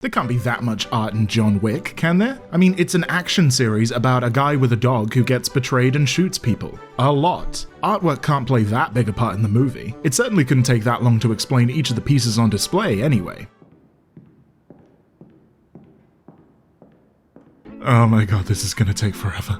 There can't be that much art in John Wick, can there? I mean, it's an action series about a guy with a dog who gets betrayed and shoots people. A lot. Artwork can't play that big a part in the movie. It certainly couldn't take that long to explain each of the pieces on display anyway. Oh my god, this is gonna take forever.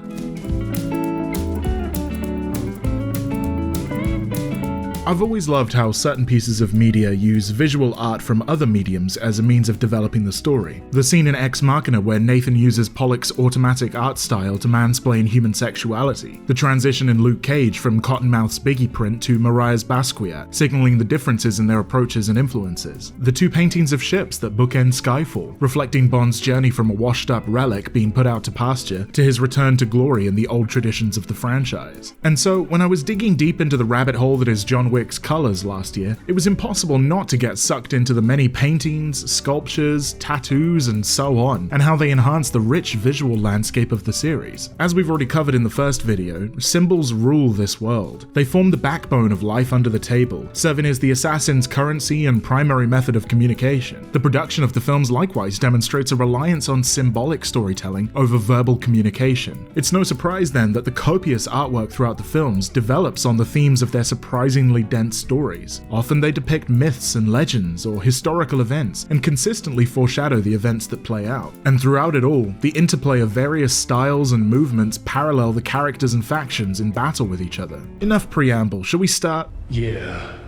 I've always loved how certain pieces of media use visual art from other mediums as a means of developing the story. The scene in Ex Machina where Nathan uses Pollock's automatic art style to mansplain human sexuality. The transition in Luke Cage from Cottonmouth's Biggie print to Mariah's Basquiat, signaling the differences in their approaches and influences. The two paintings of ships that bookend Skyfall, reflecting Bond's journey from a washed-up relic being put out to pasture to his return to glory in the old traditions of the franchise. And so, when I was digging deep into the rabbit hole that is John Wick's colors last year, it was impossible not to get sucked into the many paintings, sculptures, tattoos, and so on, and how they enhance the rich visual landscape of the series. As we've already covered in the first video, symbols rule this world. They form the backbone of life under the table, serving as the assassin's currency and primary method of communication. The production of the films likewise demonstrates a reliance on symbolic storytelling over verbal communication. It's no surprise then that the copious artwork throughout the films develops on the themes of their surprisingly dense stories. Often they depict myths and legends or historical events and consistently foreshadow the events that play out. And throughout it all, the interplay of various styles and movements parallel the characters and factions in battle with each other. Enough preamble, shall we start? Yeah.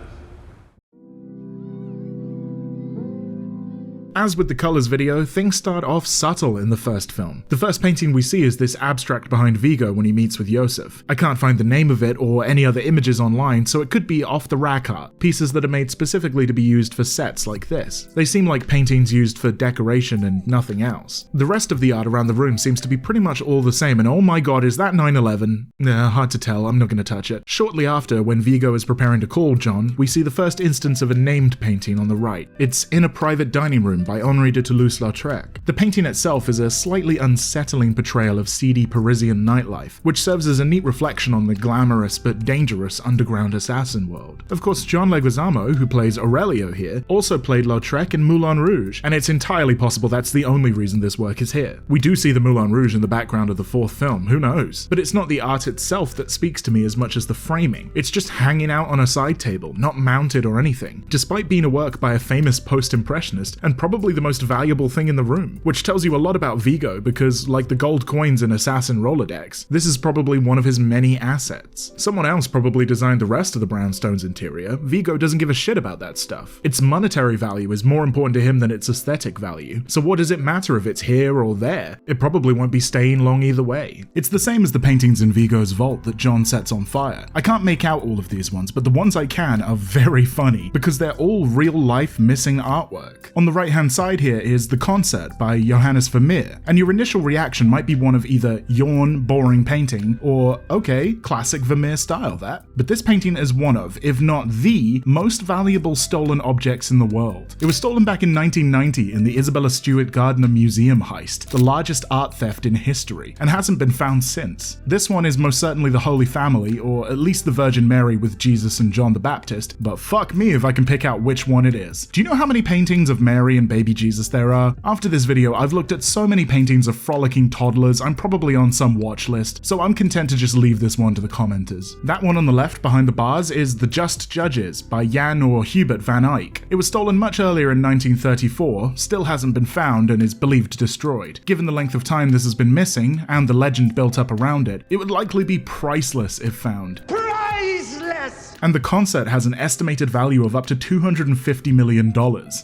As with the colors video, things start off subtle in the first film. The first painting we see is this abstract behind Viggo when he meets with Yosef. I can't find the name of it or any other images online, so it could be off-the-rack art, pieces that are made specifically to be used for sets like this. They seem like paintings used for decoration and nothing else. The rest of the art around the room seems to be pretty much all the same, and oh my god, is that 9/11? Hard to tell, I'm not gonna touch it. Shortly after, when Viggo is preparing to call John, we see the first instance of a named painting on the right. It's in a private dining room by Henri de Toulouse-Lautrec. The painting itself is a slightly unsettling portrayal of seedy Parisian nightlife, which serves as a neat reflection on the glamorous but dangerous underground assassin world. Of course, John Leguizamo, who plays Aurelio here, also played Lautrec in Moulin Rouge, and it's entirely possible that's the only reason this work is here. We do see the Moulin Rouge in the background of the fourth film, who knows? But it's not the art itself that speaks to me as much as the framing. It's just hanging out on a side table, not mounted or anything, despite being a work by a famous post-impressionist and probably the most valuable thing in the room, which tells you a lot about Viggo because, like the gold coins in Assassin Rolodex, this is probably one of his many assets. Someone else probably designed the rest of the brownstone's interior. Viggo doesn't give a shit about that stuff. Its monetary value is more important to him than its aesthetic value, so what does it matter if it's here or there? It probably won't be staying long either way. It's the same as the paintings in Viggo's vault that John sets on fire. I can't make out all of these ones, but the ones I can are very funny because they're all real-life missing artwork. On the right-hand side here is The Concert by Johannes Vermeer, and your initial reaction might be one of either yawn, boring painting, or okay, classic Vermeer style that. But this painting is one of, if not the, most valuable stolen objects in the world. It was stolen back in 1990 in the Isabella Stewart Gardner Museum heist, the largest art theft in history, and hasn't been found since. This one is most certainly the Holy Family, or at least the Virgin Mary with Jesus and John the Baptist, but fuck me if I can pick out which one it is. Do you know how many paintings of Mary and baby Jesus there are? After this video, I've looked at so many paintings of frolicking toddlers, I'm probably on some watch list, so I'm content to just leave this one to the commenters. That one on the left behind the bars is The Just Judges by Jan or Hubert van Eyck. It was stolen much earlier in 1934, still hasn't been found, and is believed destroyed. Given the length of time this has been missing, and the legend built up around it, it would likely be priceless if found. And The Concert has an estimated value of up to $250 million.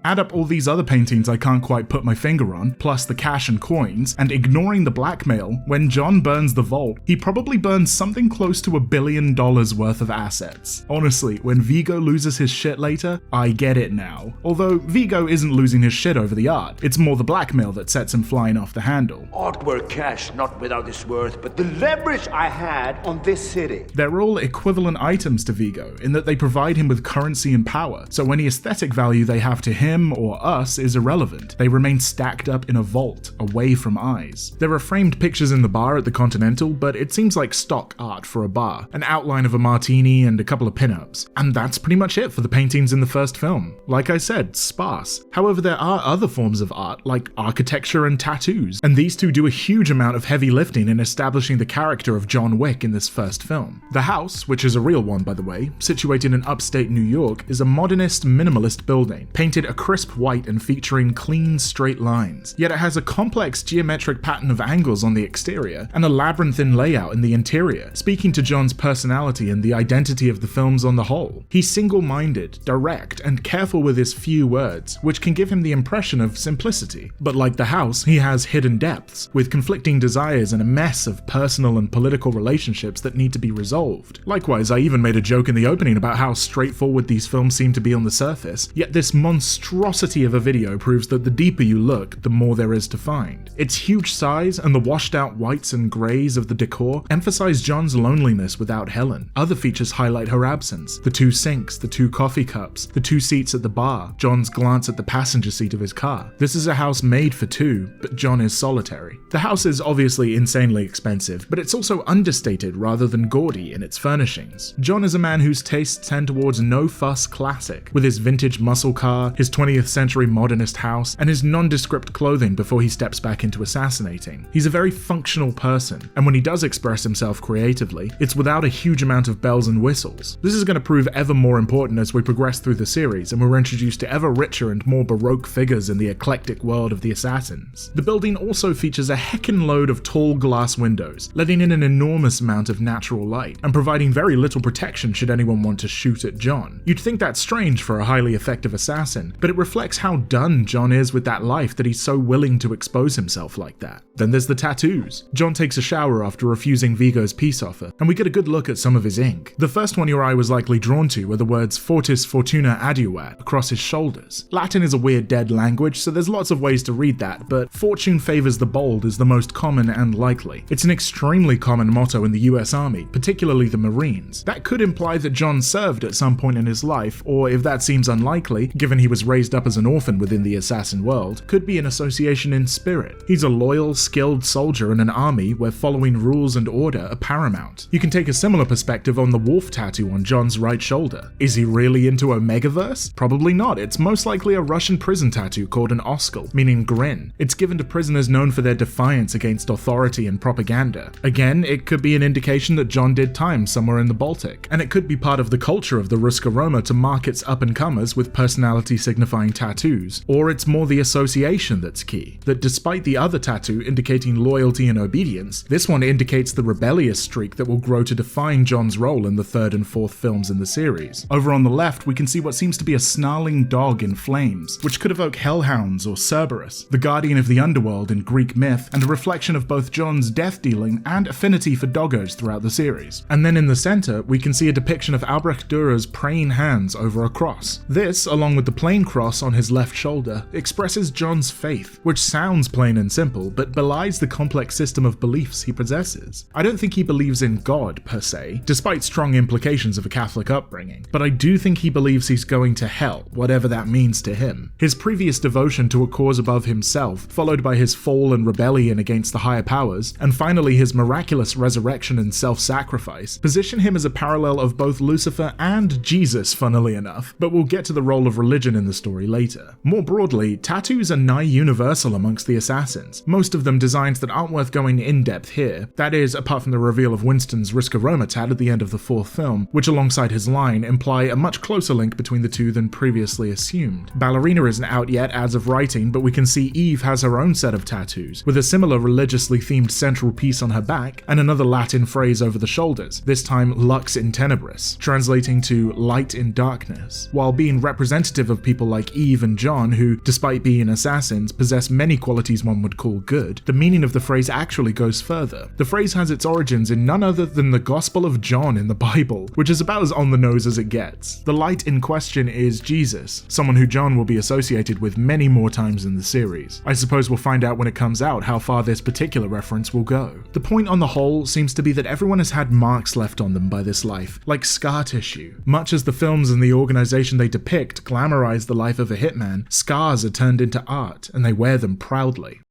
Add up all these other paintings I can't quite put my finger on, plus the cash and coins, and ignoring the blackmail, when John burns the vault, he probably burns something close to $1 billion worth of assets. Honestly, when Viggo loses his shit later, I get it now. Although Viggo isn't losing his shit over the art, it's more the blackmail that sets him flying off the handle. Artwork cash, not without its worth, but the leverage I had on this city. They're all equivalent items to Viggo, Vigo, in that they provide him with currency and power, so any aesthetic value they have to him or us is irrelevant. They remain stacked up in a vault, away from eyes. There are framed pictures in the bar at the Continental, but it seems like stock art for a bar, an outline of a martini and a couple of pinups. And that's pretty much it for the paintings in the first film. Like I said, sparse. However, there are other forms of art, like architecture and tattoos, and these two do a huge amount of heavy lifting in establishing the character of John Wick in this first film. The house, which is a real one by the way, situated in upstate New York, is a modernist, minimalist building, painted a crisp white and featuring clean, straight lines. Yet it has a complex geometric pattern of angles on the exterior and a labyrinthine layout in the interior, speaking to John's personality and the identity of the films on the whole. He's single-minded, direct, and careful with his few words, which can give him the impression of simplicity. But like the house, he has hidden depths, with conflicting desires and a mess of personal and political relationships that need to be resolved. Likewise, I even made a joke in the opening about how straightforward these films seem to be on the surface, yet this monstrosity of a video proves that the deeper you look, the more there is to find. Its huge size and the washed out whites and greys of the decor emphasize John's loneliness without Helen. Other features highlight her absence: the two sinks, the two coffee cups, the two seats at the bar, John's glance at the passenger seat of his car. This is a house made for two, but John is solitary. The house is obviously insanely expensive, but it's also understated rather than gaudy in its furnishings. John is a man whose tastes tend towards no-fuss classic, with his vintage muscle car, his 20th century modernist house, and his nondescript clothing before he steps back into assassinating. He's a very functional person, and when he does express himself creatively, it's without a huge amount of bells and whistles. This is going to prove ever more important as we progress through the series, and we're introduced to ever richer and more baroque figures in the eclectic world of the assassins. The building also features a heckin' load of tall glass windows, letting in an enormous amount of natural light, and providing very little protection should anyone want to shoot at John. You'd think that's strange for a highly effective assassin, but it reflects how done John is with that life that he's so willing to expose himself like that. Then there's the tattoos. John takes a shower after refusing Vigo's peace offer, and we get a good look at some of his ink. The first one your eye was likely drawn to were the words Fortis Fortuna Adiuvat across his shoulders. Latin is a weird dead language, so there's lots of ways to read that, but fortune favors the bold is the most common and likely. It's an extremely common motto in the US Army, particularly the Marines. That could imply that John served at some point in his life, or if that seems unlikely, given he was raised up as an orphan within the assassin world, could be an association in spirit. He's a loyal, skilled soldier in an army where following rules and order are paramount. You can take a similar perspective on the wolf tattoo on John's right shoulder. Is he really into Omegaverse? Probably not. It's most likely a Russian prison tattoo called an oskal, meaning grin. It's given to prisoners known for their defiance against authority and propaganda. Again, it could be an indication that John did time somewhere in the Baltic, and it could be part of the culture of the Ruska Roma to mark its up-and-comers with personality signifying tattoos, or it's more the association that's key, that despite the other tattoo indicating loyalty and obedience, this one indicates the rebellious streak that will grow to define John's role in the third and fourth films in the series. Over on the left, we can see what seems to be a snarling dog in flames, which could evoke hellhounds or Cerberus, the guardian of the underworld in Greek myth, and a reflection of both John's death-dealing and affinity for doggos throughout the series. And then in the center, we can see a depiction of Albrecht Dürer's praying hands over a cross. This, along with the plain cross on his left shoulder, expresses John's faith, which sounds plain and simple, but belies the complex system of beliefs he possesses. I don't think he believes in God, per se, despite strong implications of a Catholic upbringing, but I do think he believes he's going to hell, whatever that means to him. His previous devotion to a cause above himself, followed by his fall and rebellion against the higher powers, and finally his miraculous resurrection and self-sacrifice, position him as a parallel of both Lucifer and Jesus, funnily enough, but we'll get to the role of religion in the story later. More broadly, tattoos are nigh universal amongst the assassins, most of them designs that aren't worth going in-depth here, that is, apart from the reveal of Winston's Ruska Roma tat at the end of the fourth film, which alongside his line imply a much closer link between the two than previously assumed. Ballerina isn't out yet as of writing, but we can see Eve has her own set of tattoos, with a similar religiously themed central piece on her back and another Latin phrase over the shoulders, this time lux in tenebris, translating to light in darkness. While being representative of people like Eve and John who, despite being assassins, possess many qualities one would call good, the meaning of the phrase actually goes further. The phrase has its origins in none other than the Gospel of John in the Bible, which is about as on the nose as it gets. The light in question is Jesus, someone who John will be associated with many more times in the series. I suppose we'll find out when it comes out how far this particular reference will go. The point on the whole seems to be that everyone has had marks left on them by this life, like scar tissue. Much as the films and the organization they depict glamorize the life of a hitman, scars are turned into art, and they wear them proudly.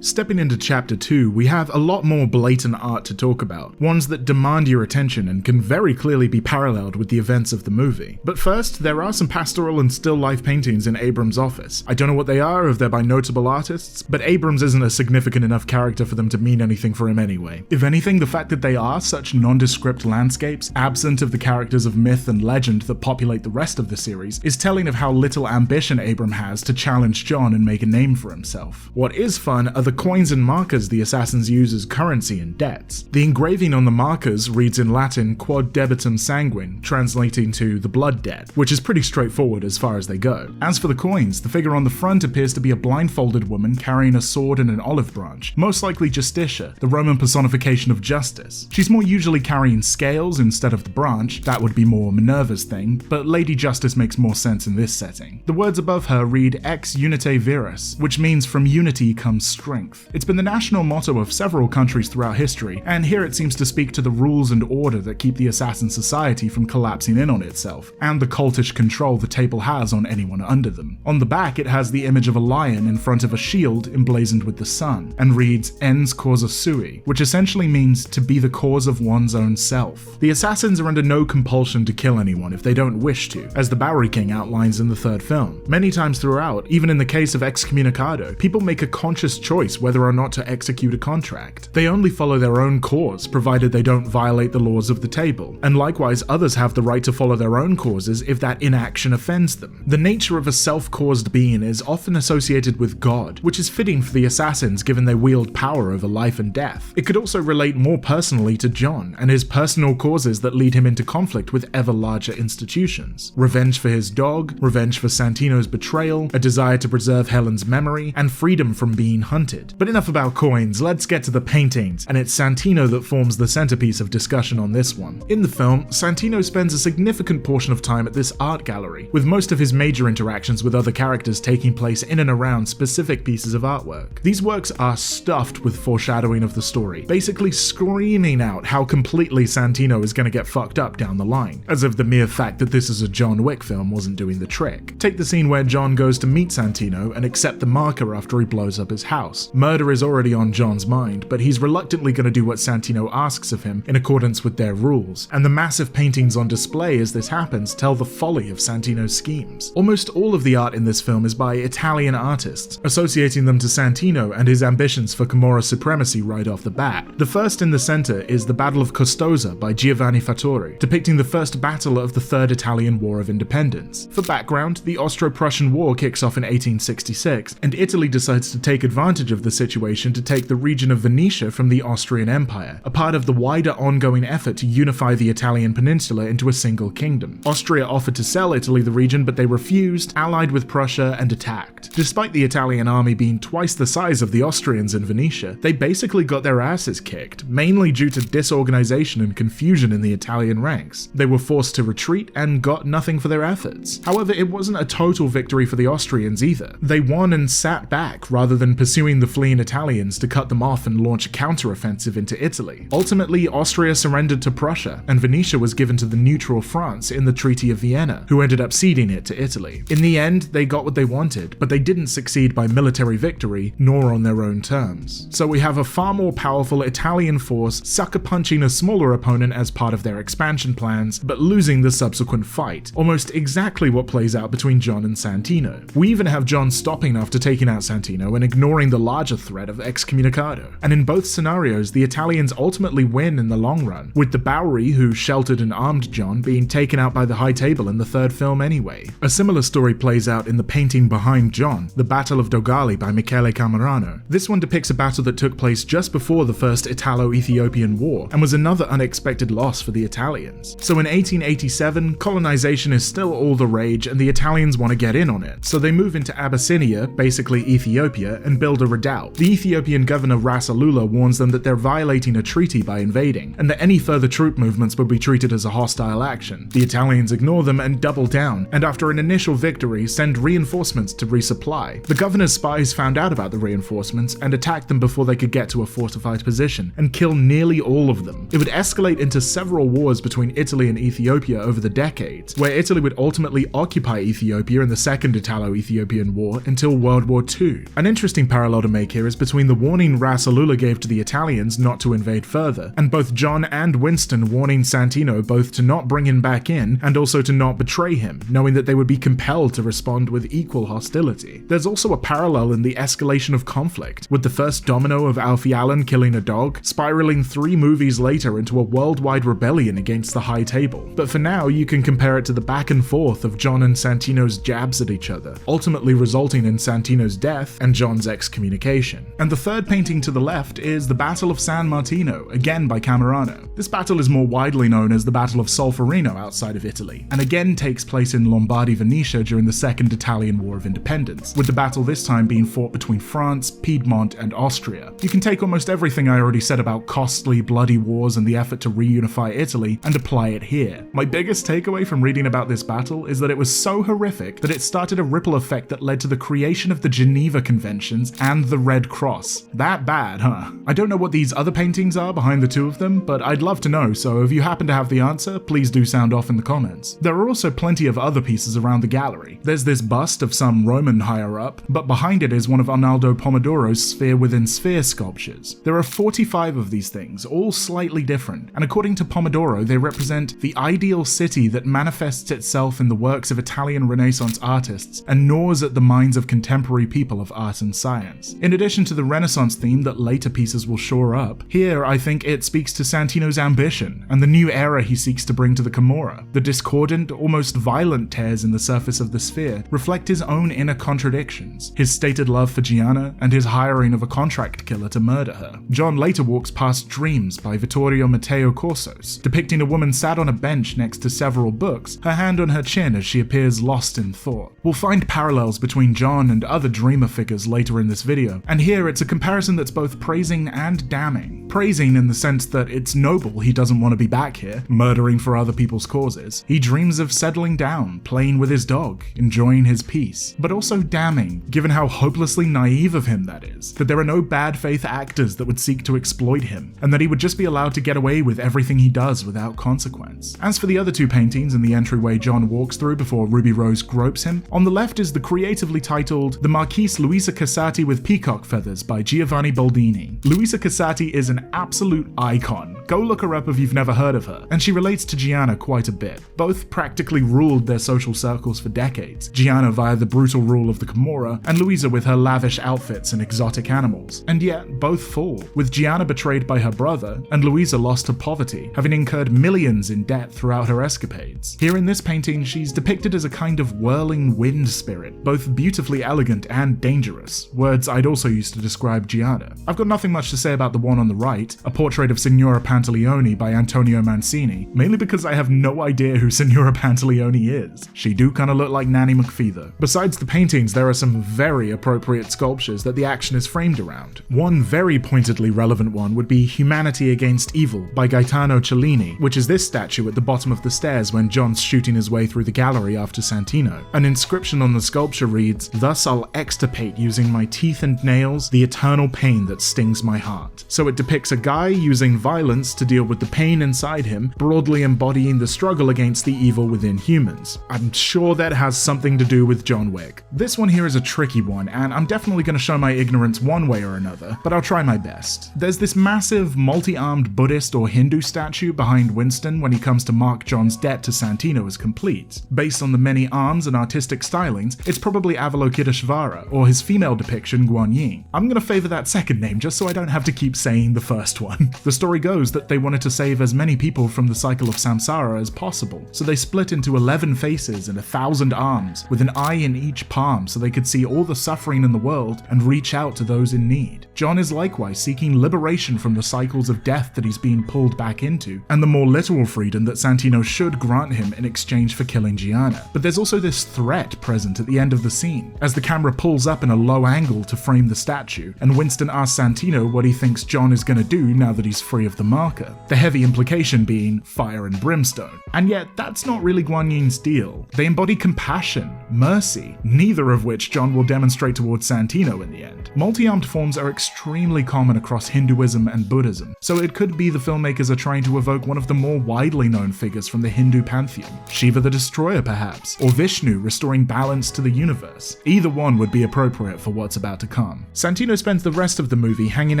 Stepping into Chapter 2, we have a lot more blatant art to talk about, ones that demand your attention and can very clearly be paralleled with the events of the movie. But first, there are some pastoral and still life paintings in Abrams' office. I don't know what they are, if they're by notable artists, but Abrams isn't a significant enough character for them to mean anything for him anyway. If anything, the fact that they are such nondescript landscapes, absent of the characters of myth and legend that populate the rest of the series, is telling of how little ambition Abram has to challenge John and make a name for himself. What is fun are the coins and markers the assassins use as currency and debts. The engraving on the markers reads in Latin quod debitum sanguine, translating to the blood debt, which is pretty straightforward as far as they go. As for the coins, the figure on the front appears to be a blindfolded woman carrying a sword and an olive branch, most likely Justitia, the Roman personification of justice. She's more usually carrying scales instead of the branch, that would be more Minerva's thing, but Lady Justice makes more sense in this setting. The words above her read ex unite viris, which means from unity comes strength. It's been the national motto of several countries throughout history, and here it seems to speak to the rules and order that keep the assassin society from collapsing in on itself, and the cultish control the table has on anyone under them. On the back it has the image of a lion in front of a shield emblazoned with the sun, and reads ens causa sui, which essentially means to be the cause of one's own self. The assassins are under no compulsion to kill anyone if they don't wish to, as the Bowery King outlines in the third film. Many times throughout, even in the case of excommunicado, people make a conscious choice whether or not to execute a contract. They only follow their own cause, provided they don't violate the laws of the table, and likewise others have the right to follow their own causes if that inaction offends them. The nature of a self-caused being is often associated with God, which is fitting for the assassins given they wield power over life and death. It could also relate more personally to John, and his personal causes that lead him into conflict with ever larger institutions. Revenge for his dog, revenge for Santino's betrayal, a desire to preserve Helen's memory, and freedom from being hunted. But enough about coins, let's get to the paintings, and it's Santino that forms the centerpiece of discussion on this one. In the film, Santino spends a significant portion of time at this art gallery, with most of his major interactions with other characters taking place in and around specific pieces of artwork. These works are stuffed with foreshadowing of the story, basically screaming out how completely Santino is going to get fucked up down the line, as if the mere fact that this is a John Wick film wasn't doing the trick. Take the scene where John goes to meet Santino and accept the marker after he blows up his house. Murder is already on John's mind, but he's reluctantly going to do what Santino asks of him in accordance with their rules, and the massive paintings on display as this happens tell the folly of Santino's schemes. Almost all of the art in this film is by Italian artists, associating them to Santino and his ambitions for Camorra supremacy right off the bat. The first in the center is The Battle of Costosa by Giovanni Fattori, depicting the first battle of the Third Italian War of Independence. For background, the Austro-Prussian War kicks off in 1866, and Italy decides to take advantage of the situation to take the region of Venetia from the Austrian Empire, a part of the wider ongoing effort to unify the Italian peninsula into a single kingdom. Austria offered to sell Italy the region, but they refused, allied with Prussia, and attacked. Despite the Italian army being twice the size of the Austrians in Venetia, they basically got their asses kicked, mainly due to disorganization and confusion in the Italian ranks. They were forced to retreat and got nothing for their efforts. However, it wasn't a total victory for the Austrians either. They won and sat back rather than pursuing the fleeing Italians to cut them off and launch a counteroffensive into Italy. Ultimately, Austria surrendered to Prussia, and Venetia was given to the neutral France in the Treaty of Vienna, who ended up ceding it to Italy. In the end, they got what they wanted, but they didn't succeed by military victory, nor on their own terms. So we have a far more powerful Italian force sucker-punching a smaller opponent as part of their expansion plans, but losing the subsequent fight, almost exactly what plays out between John and Santino. We even have John stopping after taking out Santino and ignoring the larger threat of excommunicado. And in both scenarios, the Italians ultimately win in the long run, with the Bowery, who sheltered and armed John, being taken out by the High Table in the third film anyway. A similar story plays out in the painting behind John, The Battle of Dogali by Michele Camerano. This one depicts a battle that took place just before the First Italo-Ethiopian War, and was another unexpected loss for the Italians. So in 1887, colonization is still all the rage, and the Italians want to get in on it. So they move into Abyssinia, basically Ethiopia, and build a doubt. The Ethiopian governor Ras Alula warns them that they're violating a treaty by invading, and that any further troop movements would be treated as a hostile action. The Italians ignore them and double down, and after an initial victory, send reinforcements to resupply. The governor's spies found out about the reinforcements and attacked them before they could get to a fortified position, and kill nearly all of them. It would escalate into several wars between Italy and Ethiopia over the decades, where Italy would ultimately occupy Ethiopia in the Second Italo-Ethiopian War until World War II. An interesting parallel to make here is between the warning Ras Alula gave to the Italians not to invade further, and both John and Winston warning Santino both to not bring him back in and also to not betray him, knowing that they would be compelled to respond with equal hostility. There's also a parallel in the escalation of conflict, with the first domino of Alfie Allen killing a dog, spiraling 3 movies later into a worldwide rebellion against the High Table. But for now, you can compare it to the back and forth of John and Santino's jabs at each other, ultimately resulting in Santino's death and John's excommunication. And the third painting to the left is the Battle of San Martino, again by Camerano. This battle is more widely known as the Battle of Solferino outside of Italy, and again takes place in Lombardy, Venetia during the Second Italian War of Independence, with the battle this time being fought between France, Piedmont, and Austria. You can take almost everything I already said about costly, bloody wars and the effort to reunify Italy and apply it here. My biggest takeaway from reading about this battle is that it was so horrific that it started a ripple effect that led to the creation of the Geneva Conventions and the Red Cross. That bad, huh? I don't know what these other paintings are behind the two of them, but I'd love to know, so if you happen to have the answer, please do sound off in the comments. There are also plenty of other pieces around the gallery. There's this bust of some Roman higher-up, but behind it is one of Arnaldo Pomodoro's sphere-within-sphere sculptures. There are 45 of these things, all slightly different, and according to Pomodoro, they represent the ideal city that manifests itself in the works of Italian Renaissance artists and gnaws at the minds of contemporary people of art and science. In addition to the Renaissance theme that later pieces will shore up, here I think it speaks to Santino's ambition and the new era he seeks to bring to the Camorra. The discordant, almost violent tears in the surface of the sphere reflect his own inner contradictions, his stated love for Gianna and his hiring of a contract killer to murder her. John later walks past Dreams by Vittorio Matteo Corsos, depicting a woman sat on a bench next to several books, her hand on her chin as she appears lost in thought. We'll find parallels between John and other dreamer figures later in this video, and here it's a comparison that's both praising and damning. Praising in the sense that it's noble he doesn't want to be back here, murdering for other people's causes. He dreams of settling down, playing with his dog, enjoying his peace. But also damning, given how hopelessly naive of him that is, that there are no bad faith actors that would seek to exploit him, and that he would just be allowed to get away with everything he does without consequence. As for the other two paintings in the entryway John walks through before Ruby Rose gropes him, on the left is the creatively titled The Marquise Luisa Casati with Peacock Feathers by Giovanni Boldini. Luisa Casati is an absolute icon. Go look her up if you've never heard of her, and she relates to Gianna quite a bit. Both practically ruled their social circles for decades, Gianna via the brutal rule of the Camorra, and Luisa with her lavish outfits and exotic animals. And yet, both fall, with Gianna betrayed by her brother, and Luisa lost to poverty, having incurred millions in debt throughout her escapades. Here in this painting, she's depicted as a kind of whirling wind spirit, both beautifully elegant and dangerous, words I'd also use to describe Gianna. I've got nothing much to say about the one on the right, a portrait of Signora Pantaleone by Antonio Mancini, mainly because I have no idea who Signora Pantaleone is. She do kinda look like Nanny McPhee though. Besides the paintings, there are some very appropriate sculptures that the action is framed around. One very pointedly relevant one would be Humanity Against Evil by Gaetano Cellini, which is this statue at the bottom of the stairs when John's shooting his way through the gallery after Santino. An inscription on the sculpture reads, "Thus I'll extirpate using my teeth and nails the eternal pain that stings my heart." So it depicts a guy using violence to deal with the pain inside him, broadly embodying the struggle against the evil within humans. I'm sure that has something to do with John Wick. This one here is a tricky one, and I'm definitely going to show my ignorance one way or another, but I'll try my best. There's this massive, multi-armed Buddhist or Hindu statue behind Winston when he comes to mark John's debt to Santino as complete. Based on the many arms and artistic stylings, it's probably Avalokiteshvara, or his female depiction Guan Yin. I'm going to favor that second name just so I don't have to keep saying the first one. The story goes but they wanted to save as many people from the cycle of samsara as possible, so they split into 11 faces and 1,000 arms, with an eye in each palm so they could see all the suffering in the world and reach out to those in need. John is likewise seeking liberation from the cycles of death that he's being pulled back into, and the more literal freedom that Santino should grant him in exchange for killing Gianna. But there's also this threat present at the end of the scene, as the camera pulls up in a low angle to frame the statue, and Winston asks Santino what he thinks John is going to do now that he's free of the marker, the heavy implication being fire and brimstone. And yet, that's not really Guan Yin's deal. They embody compassion, mercy, neither of which John will demonstrate towards Santino in the end. Multi-armed forms are extremely common across Hinduism and Buddhism, so it could be the filmmakers are trying to evoke one of the more widely known figures from the Hindu pantheon, Shiva the Destroyer perhaps, or Vishnu restoring balance to the universe. Either one would be appropriate for what's about to come. Santino spends the rest of the movie hanging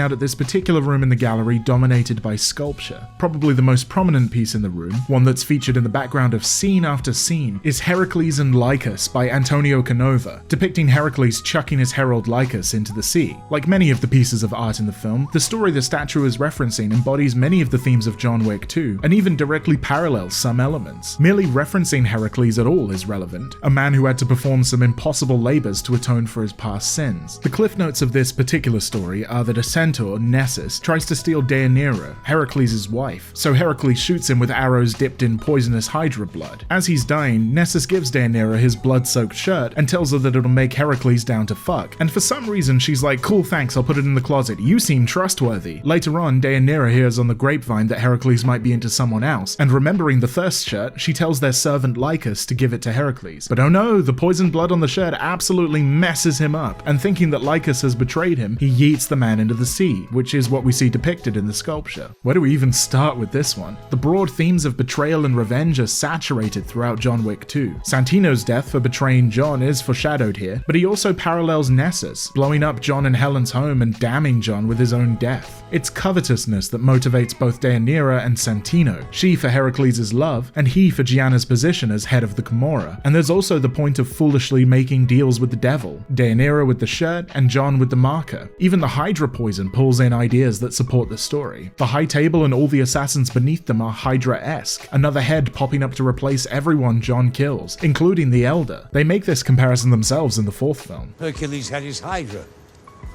out at this particular room in the gallery dominated by sculpture. Probably the most prominent piece in the room, one that's featured in the background of scene after scene, is Heracles and Lycus by Antonio Canova, depicting Heracles chucking his herald Lycus into the sea. Like many of the pieces of art in the film, the story the statue is referencing embodies many of the themes of John Wick 2, and even directly parallels some elements. Merely referencing Heracles at all is relevant, a man who had to perform some impossible labors to atone for his past sins. The cliff notes of this particular story are that a centaur, Nessus, tries to steal Deianira, Heracles' wife, so Heracles shoots him with arrows dipped in poisonous hydra blood. As he's dying, Nessus gives Deianira his blood-soaked shirt and tells her that it'll make Heracles down to fuck, and for some reason she's like, cool thanks, I'll put it in the closet, you seem trustworthy. Later on, Deianira hears on the grapevine that Heracles might be into someone else, and remembering the thirst shirt, she tells their servant Lycus to give it to Heracles. But oh no, the poisoned blood on the shirt absolutely messes him up, and thinking that Lycus has betrayed him, he yeets the man into the sea, which is what we see depicted in the sculpture. Where do we even start with this one? The broad themes of betrayal and revenge are saturated throughout John Wick 2. Santino's death for betraying John is foreshadowed here, but he also parallels Nessus, blowing up John and Helen's home and damning John with his own death. It's covetousness that motivates both Deianira and Santino, she for Heracles' love, and he for Gianna's position as head of the Camorra. And there's also the point of foolishly making deals with the devil, Deianira with the shirt and John with the marker. Even the Hydra poison pulls in ideas that support the story. The High Table and all the assassins beneath them are Hydra-esque, another head popping up to replace everyone John kills, including the Elder. They make this comparison themselves in the fourth film. Hercules had his Hydra.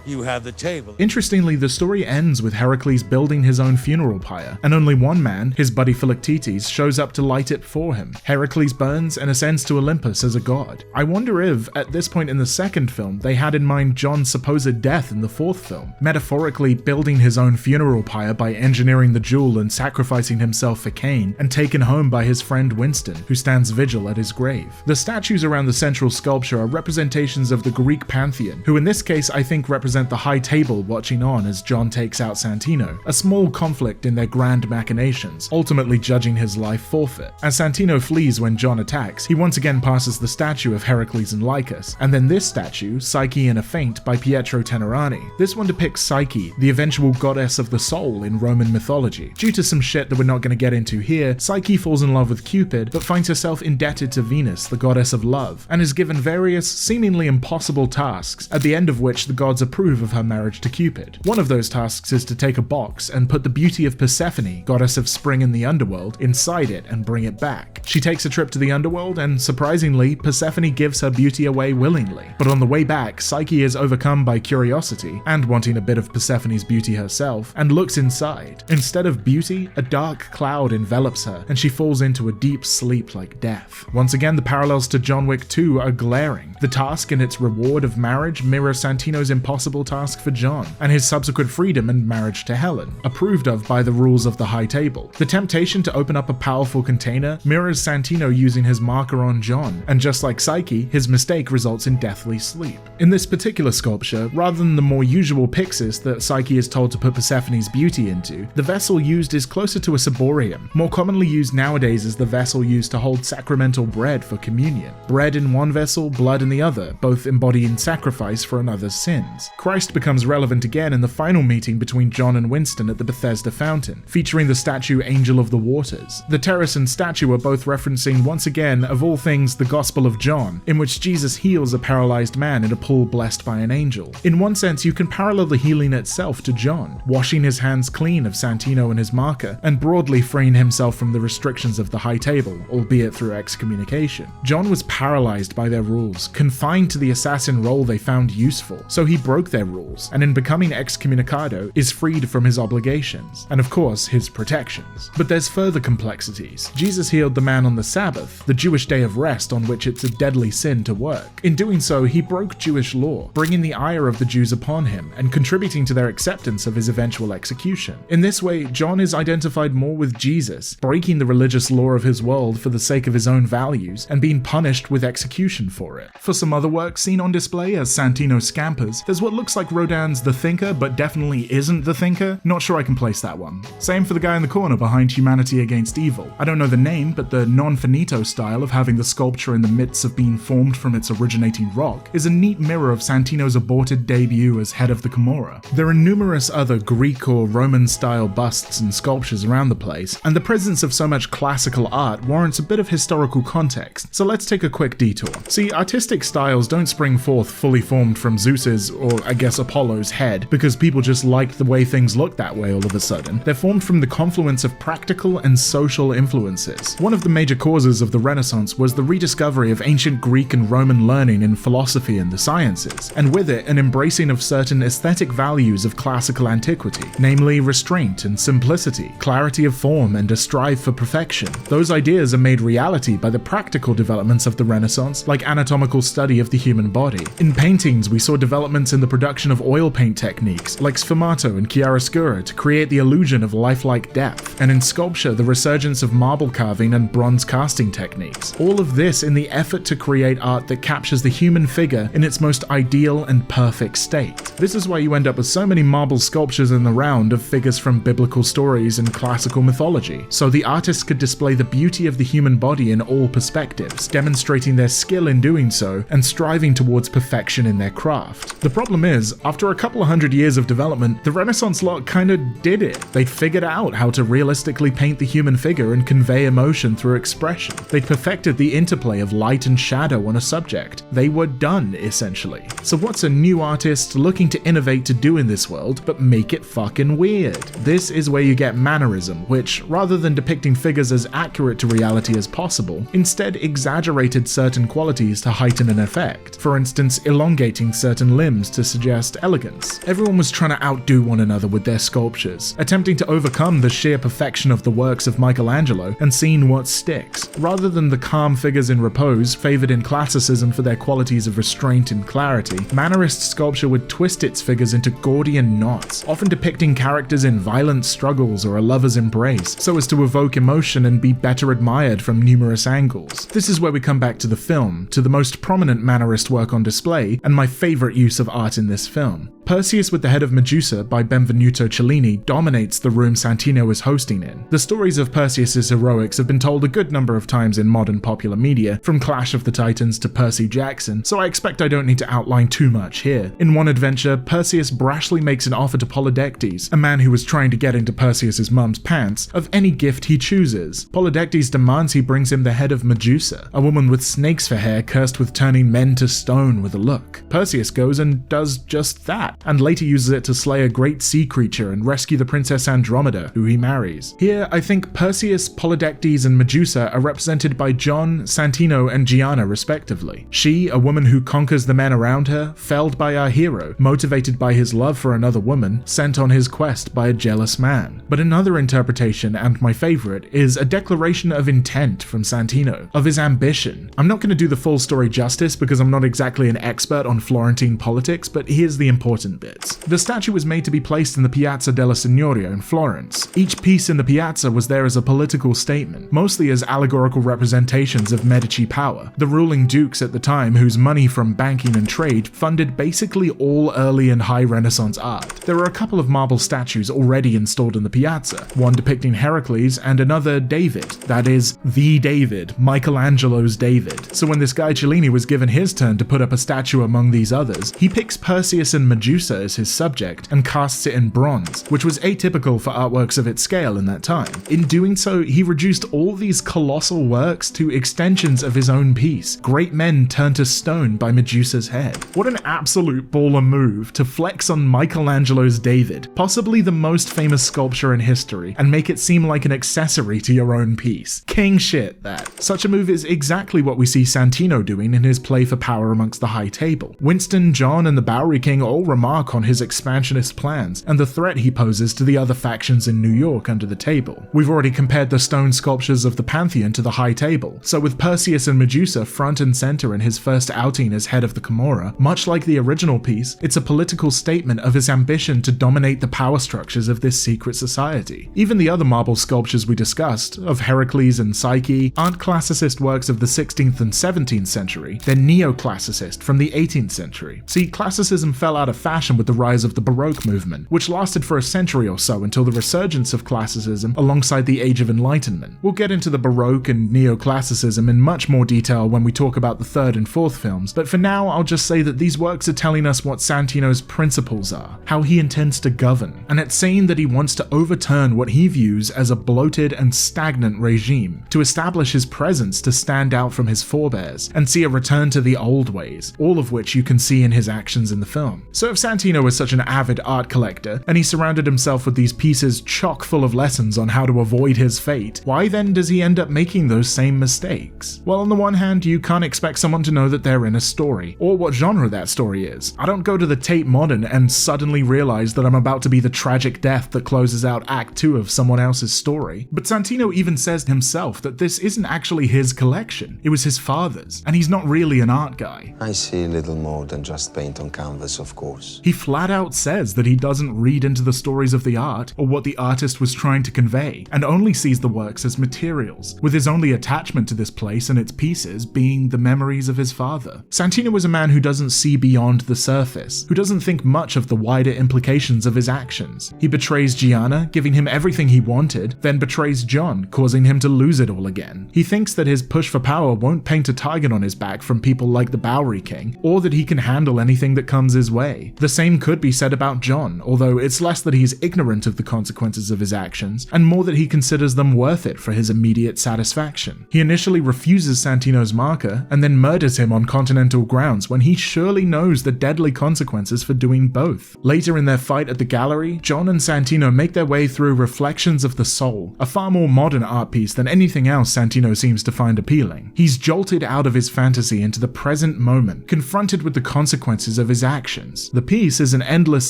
You have the table. Interestingly, the story ends with Heracles building his own funeral pyre, and only one man, his buddy Philoctetes, shows up to light it for him. Heracles burns and ascends to Olympus as a god. I wonder if, at this point in the second film, they had in mind John's supposed death in the fourth film, metaphorically building his own funeral pyre by engineering the jewel and sacrificing himself for Cain, and taken home by his friend Winston, who stands vigil at his grave. The statues around the central sculpture are representations of the Greek pantheon, who in this case I think represent the High Table watching on as John takes out Santino, a small conflict in their grand machinations, ultimately judging his life forfeit. As Santino flees when John attacks, he once again passes the statue of Heracles and Lycus, and then this statue, Psyche in a Faint by Pietro Tenerani. This one depicts Psyche, the eventual goddess of the soul in Roman mythology. Due to some shit that we're not going to get into here, Psyche falls in love with Cupid, but finds herself indebted to Venus, the goddess of love, and is given various seemingly impossible tasks, at the end of which the gods approve of her marriage to Cupid. One of those tasks is to take a box and put the beauty of Persephone, goddess of spring in the underworld, inside it and bring it back. She takes a trip to the underworld and, surprisingly, Persephone gives her beauty away willingly. But on the way back, Psyche is overcome by curiosity and wanting a bit of Persephone's beauty herself, and looks inside. Instead of beauty, a dark cloud envelops her, and she falls into a deep sleep like death. Once again, the parallels to John Wick 2 are glaring. The task and its reward of marriage mirror Santino's impossible task for John, and his subsequent freedom and marriage to Helen, approved of by the rules of the High Table. The temptation to open up a powerful container mirrors Santino using his marker on John, and just like Psyche, his mistake results in deathly sleep. In this particular sculpture, rather than the more usual pyxis that Psyche is told to put Persephone's beauty into, the vessel used is closer to a ciborium, more commonly used nowadays as the vessel used to hold sacramental bread for communion. Bread in one vessel, blood in and the other, both embodying sacrifice for another's sins. Christ becomes relevant again in the final meeting between John and Winston at the Bethesda fountain, featuring the statue Angel of the Waters. The terrace and statue are both referencing, once again, of all things, the Gospel of John, in which Jesus heals a paralyzed man in a pool blessed by an angel. In one sense, you can parallel the healing itself to John, washing his hands clean of Santino and his marker, and broadly freeing himself from the restrictions of the High Table, albeit through excommunication. John was paralyzed by their rules, confined to the assassin role they found useful, so he broke their rules, and in becoming excommunicado, is freed from his obligations, and of course, his protections. But there's further complexities. Jesus healed the man on the Sabbath, the Jewish day of rest on which it's a deadly sin to work. In doing so, he broke Jewish law, bringing the ire of the Jews upon him, and contributing to their acceptance of his eventual execution. In this way, John is identified more with Jesus, breaking the religious law of his world for the sake of his own values, and being punished with execution for it. For some other work seen on display as Santino scampers, there's what looks like Rodin's The Thinker, but definitely isn't The Thinker. Not sure I can place that one. Same for the guy in the corner behind Humanity Against Evil. I don't know the name, but the non-finito style of having the sculpture in the midst of being formed from its originating rock is a neat mirror of Santino's aborted debut as head of the Camorra. There are numerous other Greek or Roman-style busts and sculptures around the place, and the presence of so much classical art warrants a bit of historical context, so let's take a quick detour. See, artistic styles don't spring forth fully formed from Zeus's, or I guess Apollo's head, because people just liked the way things looked that way all of a sudden. They're formed from the confluence of practical and social influences. One of the major causes of the Renaissance was the rediscovery of ancient Greek and Roman learning in philosophy and the sciences, and with it an embracing of certain aesthetic values of classical antiquity, namely restraint and simplicity, clarity of form, and a strive for perfection. Those ideas are made reality by the practical developments of the Renaissance, like anatomical study of the human body. In paintings, we saw developments in the production of oil paint techniques, like sfumato and chiaroscuro, to create the illusion of lifelike depth, and in sculpture, the resurgence of marble carving and bronze casting techniques. All of this in the effort to create art that captures the human figure in its most ideal and perfect state. This is why you end up with so many marble sculptures in the round of figures from biblical stories and classical mythology, so the artists could display the beauty of the human body in all perspectives, demonstrating their skill in doing so and striving towards perfection in their craft. The problem is, after a couple of hundred years of development, the Renaissance lot kinda did it. They'd figured out how to realistically paint the human figure and convey emotion through expression. They'd perfected the interplay of light and shadow on a subject. They were done, essentially. So what's a new artist looking to innovate to do in this world, but make it fucking weird? This is where you get mannerism, which, rather than depicting figures as accurate to reality as possible, instead exaggerated certain qualities to heighten an effect. For instance, elongating certain limbs to suggest elegance. Everyone was trying to outdo one another with their sculptures, attempting to overcome the sheer perfection of the works of Michelangelo and seeing what sticks. Rather than the calm figures in repose, favored in classicism for their qualities of restraint and clarity, Mannerist sculpture would twist its figures into Gordian knots, often depicting characters in violent struggles or a lover's embrace, so as to evoke emotion and be better admired from numerous angles. This is where we come back to the film, to the most prominent Mannerist work on display, and my favorite use of art in this film. Perseus with the Head of Medusa by Benvenuto Cellini dominates the room Santino is hosting in. The stories of Perseus's heroics have been told a good number of times in modern popular media, from Clash of the Titans to Percy Jackson, so I expect I don't need to outline too much here. In one adventure, Perseus brashly makes an offer to Polydectes, a man who was trying to get into Perseus's mum's pants, of any gift he chooses. Polydectes demands he brings him the head of Medusa, a woman with snakes for hair cursed with turning men to stone with a look. Perseus goes and does just that, and later uses it to slay a great sea creature and rescue the princess Andromeda, who he marries. Here, I think Perseus, Polydectes, and Medusa are represented by John, Santino, and Gianna respectively. She, a woman who conquers the men around her, felled by our hero, motivated by his love for another woman, sent on his quest by a jealous man. But another interpretation, and my favorite, is a declaration of intent from Santino, of his ambition. I'm not going to do the full story justice because I'm not exactly an expert on Florentine politics, but here's the important skeleton bits. The statue was made to be placed in the Piazza della Signoria in Florence. Each piece in the piazza was there as a political statement, mostly as allegorical representations of Medici power, the ruling dukes at the time whose money from banking and trade funded basically all early and high Renaissance art. There were a couple of marble statues already installed in the piazza, one depicting Heracles and another David, that is, the David, Michelangelo's David. So when this guy Cellini was given his turn to put up a statue among these others, he picks Perseus and Medusa as his subject and casts it in bronze, which was atypical for artworks of its scale in that time. In doing so, he reduced all these colossal works to extensions of his own piece, great men turned to stone by Medusa's head. What an absolute baller move to flex on Michelangelo's David, possibly the most famous sculpture in history, and make it seem like an accessory to your own piece. King shit, that. Such a move is exactly what we see Santino doing in his play for power amongst the High Table. Winston, John, and the Bowery King all remark on his expansionist plans and the threat he poses to the other factions in New York under the table. We've already compared the stone sculptures of the Pantheon to the High Table, so with Perseus and Medusa front and center in his first outing as head of the Camorra, much like the original piece, it's a political statement of his ambition to dominate the power structures of this secret society. Even the other marble sculptures we discussed, of Heracles and Psyche, aren't classicist works of the 16th and 17th century, they're neoclassicist from the 18th century. See, classicism fell out of fashion with the rise of the Baroque movement, which lasted for a century or so until the resurgence of classicism alongside the Age of Enlightenment. We'll get into the Baroque and neoclassicism in much more detail when we talk about the third and fourth films, but for now I'll just say that these works are telling us what Santino's principles are, how he intends to govern, and it's saying that he wants to overturn what he views as a bloated and stagnant regime, to establish his presence to stand out from his forebears, and see a return to the old ways, all of which you can see in his actions in the film. So if Santino was such an avid art collector, and he surrounded himself with these pieces chock full of lessons on how to avoid his fate, why then does he end up making those same mistakes? Well, on the one hand, you can't expect someone to know that they're in a story, or what genre that story is. I don't go to the Tate Modern and suddenly realize that I'm about to be the tragic death that closes out Act 2 of someone else's story. But Santino even says himself that this isn't actually his collection, it was his father's, and he's not really an art guy. I see little more than just paint on canvas, of course. He flat out says that he doesn't read into the stories of the art or what the artist was trying to convey, and only sees the works as materials, with his only attachment to this place and its pieces being the memories of his father. Santino was a man who doesn't see beyond the surface, who doesn't think much of the wider implications of his actions. He betrays Gianna, giving him everything he wanted, then betrays John, causing him to lose it all again. He thinks that his push for power won't paint a target on his back from people like the Bowery King, or that he can handle anything that comes his way. The same could be said about John, although it's less that he's ignorant of the consequences of his actions, and more that he considers them worth it for his immediate satisfaction. He initially refuses Santino's marker, and then murders him on continental grounds when he surely knows the deadly consequences for doing both. Later in their fight at the gallery, John and Santino make their way through Reflections of the Soul, a far more modern art piece than anything else Santino seems to find appealing. He's jolted out of his fantasy into the present moment, confronted with the consequences of his actions. The piece is an endless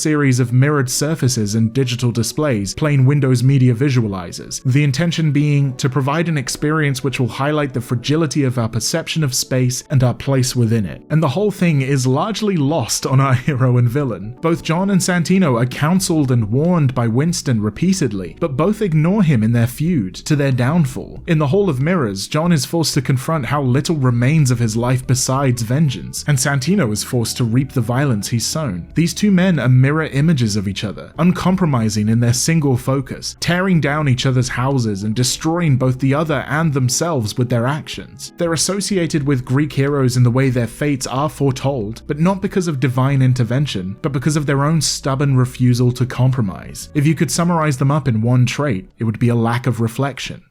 series of mirrored surfaces and digital displays playing Windows Media Visualizers, the intention being to provide an experience which will highlight the fragility of our perception of space and our place within it. And the whole thing is largely lost on our hero and villain. Both John and Santino are counseled and warned by Winston repeatedly, but both ignore him in their feud, to their downfall. In the Hall of Mirrors, John is forced to confront how little remains of his life besides vengeance, and Santino is forced to reap the violence he's sown. These two men are mirror images of each other, uncompromising in their single focus, tearing down each other's houses and destroying both the other and themselves with their actions. They're associated with Greek heroes in the way their fates are foretold, but not because of divine intervention, but because of their own stubborn refusal to compromise. If you could summarize them up in one trait, it would be a lack of reflection.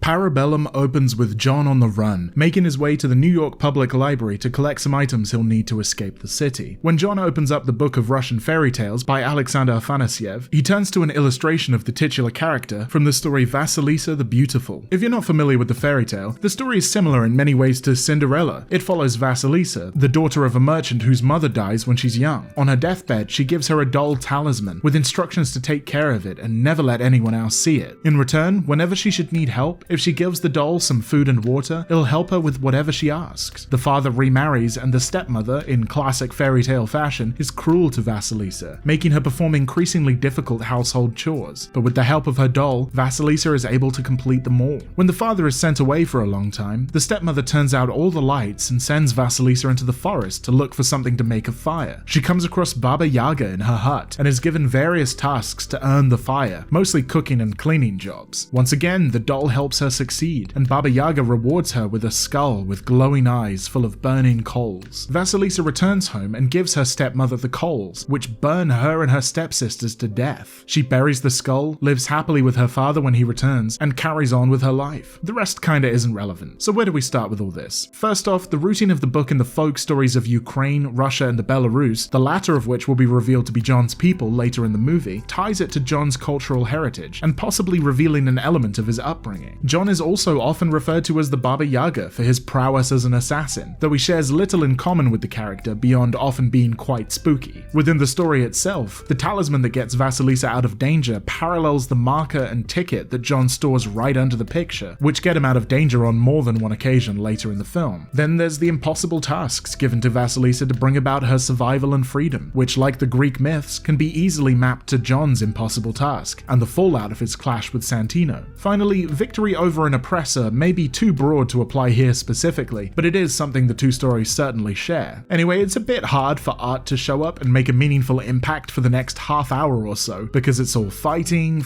Parabellum opens with John on the run, making his way to the New York Public Library to collect some items he'll need to escape the city. When John opens up the Book of Russian Fairy Tales by Alexander Afanasyev, he turns to an illustration of the titular character from the story Vasilisa the Beautiful. If you're not familiar with the fairy tale, the story is similar in many ways to Cinderella. It follows Vasilisa, the daughter of a merchant whose mother dies when she's young. On her deathbed, she gives her a doll talisman with instructions to take care of it and never let anyone else see it. In return, whenever she should need help, if if she gives the doll some food and water, it'll help her with whatever she asks. The father remarries, and the stepmother, in classic fairy tale fashion, is cruel to Vasilisa, making her perform increasingly difficult household chores. But with the help of her doll, Vasilisa is able to complete them all. When the father is sent away for a long time, the stepmother turns out all the lights and sends Vasilisa into the forest to look for something to make a fire. She comes across Baba Yaga in her hut and is given various tasks to earn the fire, mostly cooking and cleaning jobs. Once again, the doll helps her succeed, and Baba Yaga rewards her with a skull with glowing eyes full of burning coals. Vasilisa returns home and gives her stepmother the coals, which burn her and her stepsisters to death. She buries the skull, lives happily with her father when he returns, and carries on with her life. The rest kinda isn't relevant. So where do we start with all this? First off, the rooting of the book in the folk stories of Ukraine, Russia, and the Belarus, the latter of which will be revealed to be John's people later in the movie, ties it to John's cultural heritage, and possibly revealing an element of his upbringing. John is also often referred to as the Baba Yaga for his prowess as an assassin, though he shares little in common with the character beyond often being quite spooky. Within the story itself, the talisman that gets Vasilisa out of danger parallels the marker and ticket that John stores right under the picture, which get him out of danger on more than one occasion later in the film. Then there's the impossible tasks given to Vasilisa to bring about her survival and freedom, which, like the Greek myths, can be easily mapped to John's impossible task, and the fallout of his clash with Santino. Finally, victory over an oppressor may be too broad to apply here specifically, but it is something the two stories certainly share. Anyway, it's a bit hard for art to show up and make a meaningful impact for the next half hour or so, because it's all fighting,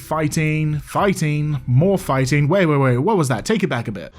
more fighting. Wait, what was that? Take it back a bit.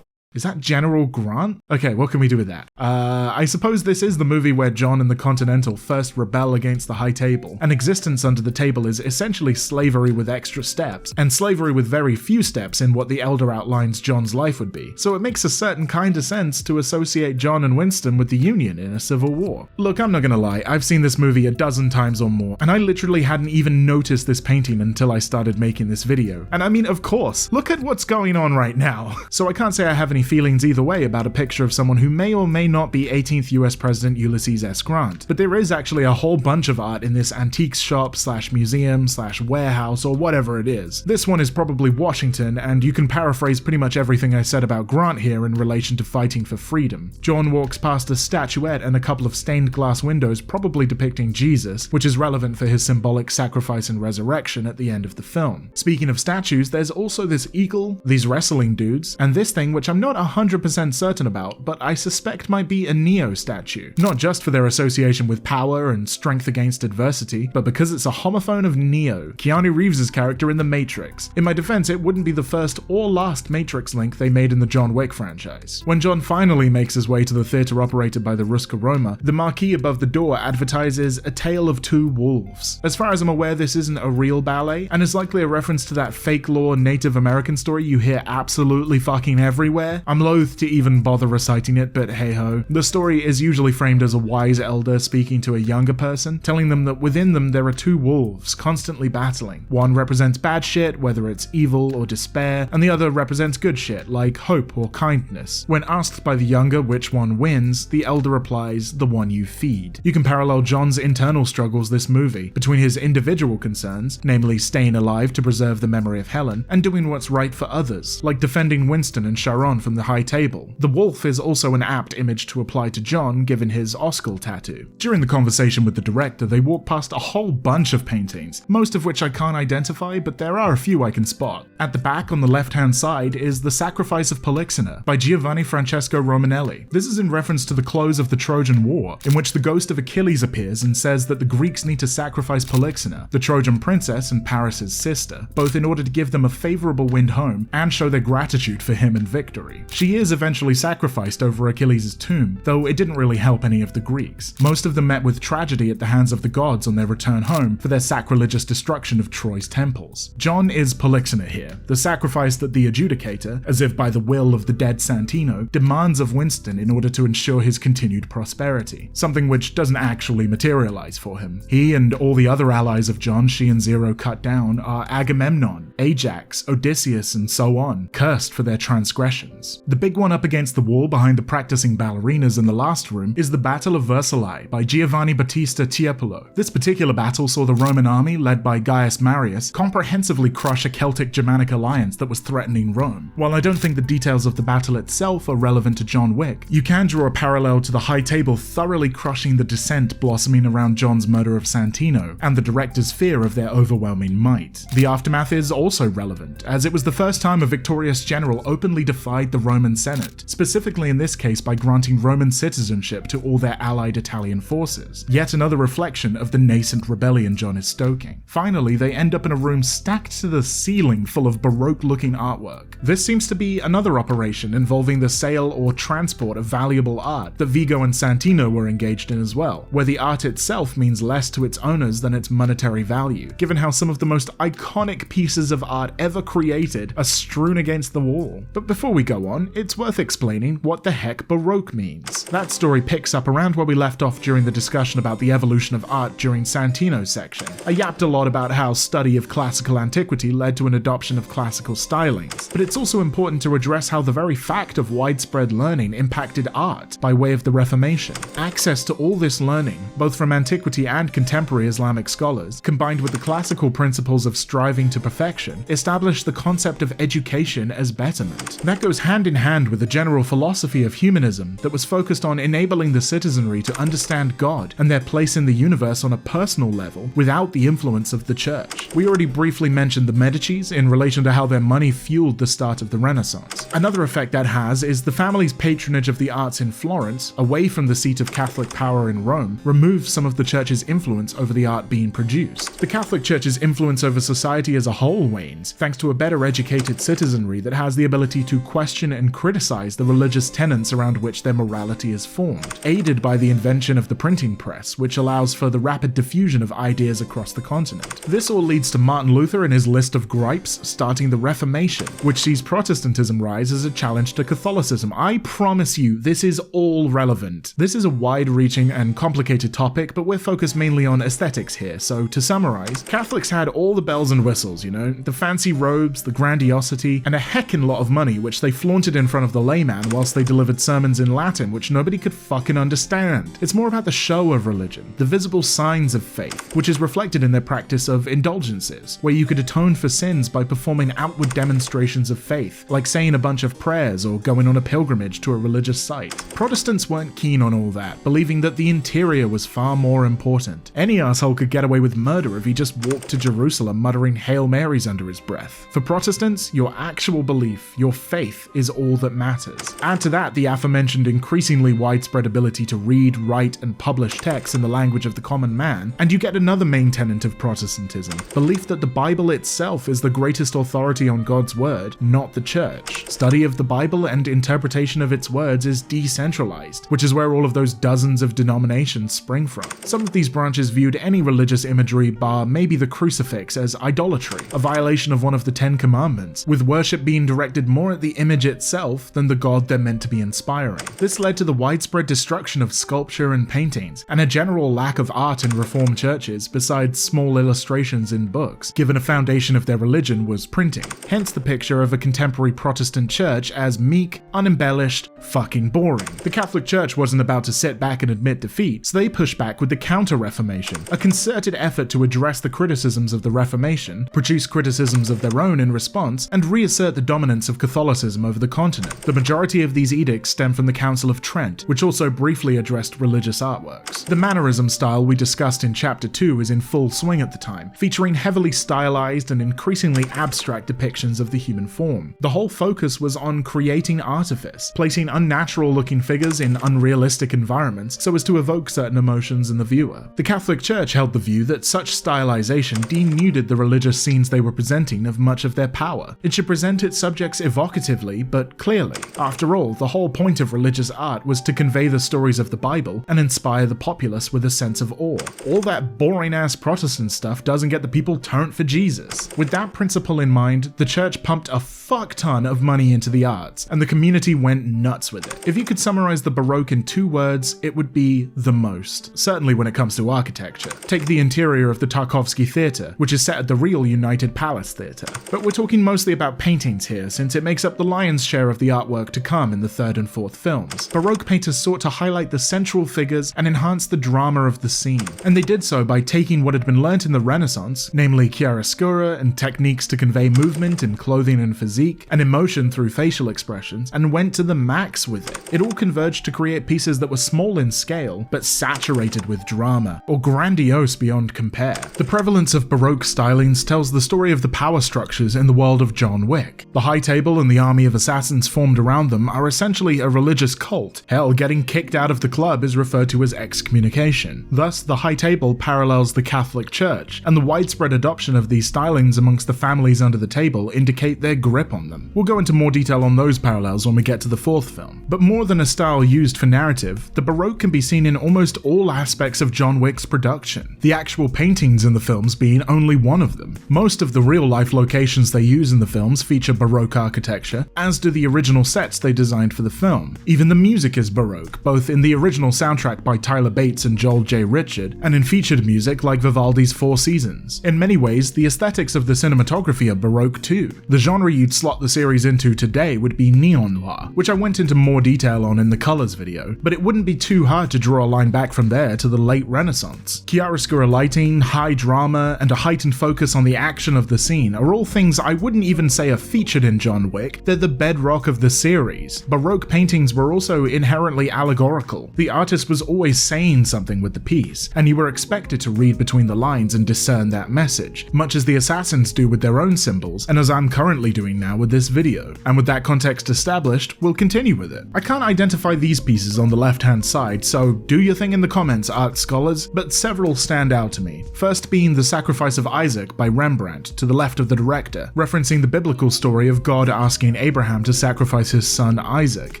Is that General Grant? Okay, what can we do with that? I suppose this is the movie where John and the Continental first rebel against the High Table. An existence under the table is essentially slavery with extra steps, and slavery with very few steps in what the Elder outlines John's life would be. So it makes a certain kind of sense to associate John and Winston with the Union in a civil war. Look, I'm not gonna lie, I've seen this movie a dozen times or more, and I literally hadn't even noticed this painting until I started making this video. And I mean, of course, look at what's going on right now. So I can't say I have any feelings either way about a picture of someone who may or may not be 18th US President Ulysses S. Grant, but there is actually a whole bunch of art in this antiques shop / museum / warehouse or whatever it is. This one is probably Washington, and you can paraphrase pretty much everything I said about Grant here in relation to fighting for freedom. John walks past a statuette and a couple of stained glass windows probably depicting Jesus, which is relevant for his symbolic sacrifice and resurrection at the end of the film. Speaking of statues, there's also this eagle, these wrestling dudes, and this thing which I'm not 100% certain about, but I suspect might be a Neo statue. Not just for their association with power and strength against adversity, but because it's a homophone of Neo, Keanu Reeves' character in The Matrix. In my defense, it wouldn't be the first or last Matrix link they made in the John Wick franchise. When John finally makes his way to the theater operated by the Ruska Roma, the marquee above the door advertises A Tale of Two Wolves. As far as I'm aware, this isn't a real ballet, and is likely a reference to that fake lore Native American story you hear absolutely fucking everywhere. I'm loath to even bother reciting it, but hey ho. The story is usually framed as a wise elder speaking to a younger person, telling them that within them there are two wolves constantly battling. One represents bad shit, whether it's evil or despair, and the other represents good shit, like hope or kindness. When asked by the younger which one wins, the elder replies, the one you feed. You can parallel John's internal struggles this movie, between his individual concerns, namely staying alive to preserve the memory of Helen, and doing what's right for others, like defending Winston and Sharon from the High Table. The wolf is also an apt image to apply to John given his Oscar tattoo. During the conversation with the director, they walk past a whole bunch of paintings, most of which I can't identify, but there are a few I can spot. At the back on the left-hand side is The Sacrifice of Polixena by Giovanni Francesco Romanelli. This is in reference to the close of the Trojan War, in which the ghost of Achilles appears and says that the Greeks need to sacrifice Polixena, the Trojan princess and Paris's sister, both in order to give them a favorable wind home and show their gratitude for him and victory. She is eventually sacrificed over Achilles' tomb, though it didn't really help any of the Greeks. Most of them met with tragedy at the hands of the gods on their return home for their sacrilegious destruction of Troy's temples. John is Polixena here, the sacrifice that the adjudicator, as if by the will of the dead Santino, demands of Winston in order to ensure his continued prosperity, something which doesn't actually materialize for him. He and all the other allies of John she and Zero cut down are Agamemnon, Ajax, Odysseus, and so on, cursed for their transgressions. statues. The big one up against the wall behind the practicing ballerinas in the last room is the Battle of Versailles by Giovanni Battista Tiepolo. This particular battle saw the Roman army, led by Gaius Marius, comprehensively crush a Celtic-Germanic alliance that was threatening Rome. While I don't think the details of the battle itself are relevant to John Wick, you can draw a parallel to the High Table thoroughly crushing the dissent blossoming around John's murder of Santino, and the director's fear of their overwhelming might. The aftermath is also relevant, as it was the first time a victorious general openly defied the Roman Senate, specifically in this case by granting Roman citizenship to all their allied Italian forces. Yet another reflection of the nascent rebellion John is stoking. Finally, they end up in a room stacked to the ceiling full of Baroque-looking artwork. This seems to be another operation involving the sale or transport of valuable art that Vigo and Santino were engaged in as well, where the art itself means less to its owners than its monetary value, given how some of the most iconic pieces of art ever created are strewn against the wall. But before we go on, it's worth explaining what the heck Baroque means. That story picks up around where we left off during the discussion about the evolution of art during Santino's section. I yapped a lot about how study of classical antiquity led to an adoption of classical stylings, but it's also important to address how the very fact of widespread learning impacted art by way of the Reformation. Access to all this learning, both from antiquity and contemporary Islamic scholars, combined with the classical principles of striving to perfection, established the concept of education as betterment. That goes hand in hand with the general philosophy of humanism that was focused on enabling the citizenry to understand God and their place in the universe on a personal level without the influence of the church. We already briefly mentioned the Medicis in relation to how their money fueled the start of the Renaissance. Another effect that has is the family's patronage of the arts in Florence, away from the seat of Catholic power in Rome, removed some of the church's influence over the art being produced. The Catholic Church's influence over society as a whole wanes, thanks to a better educated citizenry that has the ability to question and criticize the religious tenets around which their morality is formed, aided by the invention of the printing press, which allows for the rapid diffusion of ideas across the continent. This all leads to Martin Luther and his list of gripes starting the Reformation, which sees Protestantism rise as a challenge to Catholicism. I promise you, this is all relevant. This is a wide-reaching and complicated topic, but we're focused mainly on aesthetics here, so to summarize, Catholics had all the bells and whistles, the fancy robes, the grandiosity, and a heckin' lot of money which they flaunted in front of the layman whilst they delivered sermons in Latin which nobody could fucking understand. It's more about the show of religion, the visible signs of faith, which is reflected in their practice of indulgences, where you could atone for sins by performing outward demonstrations of faith, like saying a bunch of prayers or going on a pilgrimage to a religious site. Protestants weren't keen on all that, believing that the interior was far more important. Any asshole could get away with murder if he just walked to Jerusalem muttering Hail Marys under his breath. For Protestants, your actual belief, your faith, is all that matters. Add to that the aforementioned increasingly widespread ability to read, write, and publish texts in the language of the common man, and you get another main tenet of Protestantism, belief that the Bible itself is the greatest authority on God's word, not the church. Study of the Bible and interpretation of its words is decentralized, which is where all of those dozens of denominations spring from. Some of these branches viewed any religious imagery bar maybe the crucifix as idolatry, a violation of one of the 10 Commandments, with worship being directed more at the image itself than the God they're meant to be inspiring. This led to the widespread destruction of sculpture and paintings, and a general lack of art in Reformed churches besides small illustrations in books, given a foundation of their religion was printing. Hence the picture of a contemporary Protestant church as meek, unembellished, fucking boring. The Catholic Church wasn't about to sit back and admit defeat, so they pushed back with the Counter-Reformation, a concerted effort to address the criticisms of the Reformation, produce criticisms of their own in response, and reassert the dominance of Catholicism over the continent. The majority of these edicts stem from the Council of Trent, which also briefly addressed religious artworks. The mannerism style we discussed in Chapter 2 is in full swing at the time, featuring heavily stylized and increasingly abstract depictions of the human form. The whole focus was on creating artifice, placing unnatural-looking figures in unrealistic environments so as to evoke certain emotions in the viewer. The Catholic Church held the view that such stylization denuded the religious scenes they were presenting of much of their power. It should present its subjects evocatively, but clearly. After all, the whole point of religious art was to convey the stories of the Bible and inspire the populace with a sense of awe. All that boring-ass Protestant stuff doesn't get the people turned for Jesus. With that principle in mind, the church pumped a fuck ton of money into the arts, and the community went nuts with it. If you could summarize the Baroque in 2 words, it would be the most. Certainly when it comes to architecture. Take the interior of the Tarkovsky Theatre, which is set at the real United Palace Theatre. But we're talking mostly about paintings here, since it makes up the lion's lion's share of the artwork to come in the third and fourth films. Baroque painters sought to highlight the central figures and enhance the drama of the scene, and they did so by taking what had been learnt in the Renaissance, namely chiaroscuro and techniques to convey movement in clothing and physique, and emotion through facial expressions, and went to the max with it. It all converged to create pieces that were small in scale, but saturated with drama, or grandiose beyond compare. The prevalence of Baroque stylings tells the story of the power structures in the world of John Wick. The High Table and the army of assassins formed around them are essentially a religious cult. Hell, getting kicked out of the club is referred to as excommunication. Thus, the High Table parallels the Catholic Church, and the widespread adoption of these stylings amongst the families under the table indicate their grip on them. We'll go into more detail on those parallels when we get to the fourth film. But more than a style used for narrative, the Baroque can be seen in almost all aspects of John Wick's production, the actual paintings in the films being only one of them. Most of the real-life locations they use in the films feature Baroque architecture, as do the original sets they designed for the film. Even the music is Baroque, both in the original soundtrack by Tyler Bates and Joel J. Richard, and in featured music like Vivaldi's Four Seasons. In many ways, the aesthetics of the cinematography are Baroque too. The genre you'd slot the series into today would be neo-noir, which I went into more detail on in the Colors video, but it wouldn't be too hard to draw a line back from there to the late Renaissance. Chiaroscuro lighting, high drama, and a heightened focus on the action of the scene are all things I wouldn't even say are featured in John Wick, they're the bedrock of the series. Baroque paintings were also inherently allegorical. The artist was always saying something with the piece, and you were expected to read between the lines and discern that message, much as the assassins do with their own symbols, and as I'm currently doing now with this video. And with that context established, we'll continue with it. I can't identify these pieces on the left-hand side, so do your thing in the comments, art scholars, but several stand out to me. First being The Sacrifice of Isaac by Rembrandt, to the left of the director, referencing the biblical story of God asking Abraham to sacrifice his son Isaac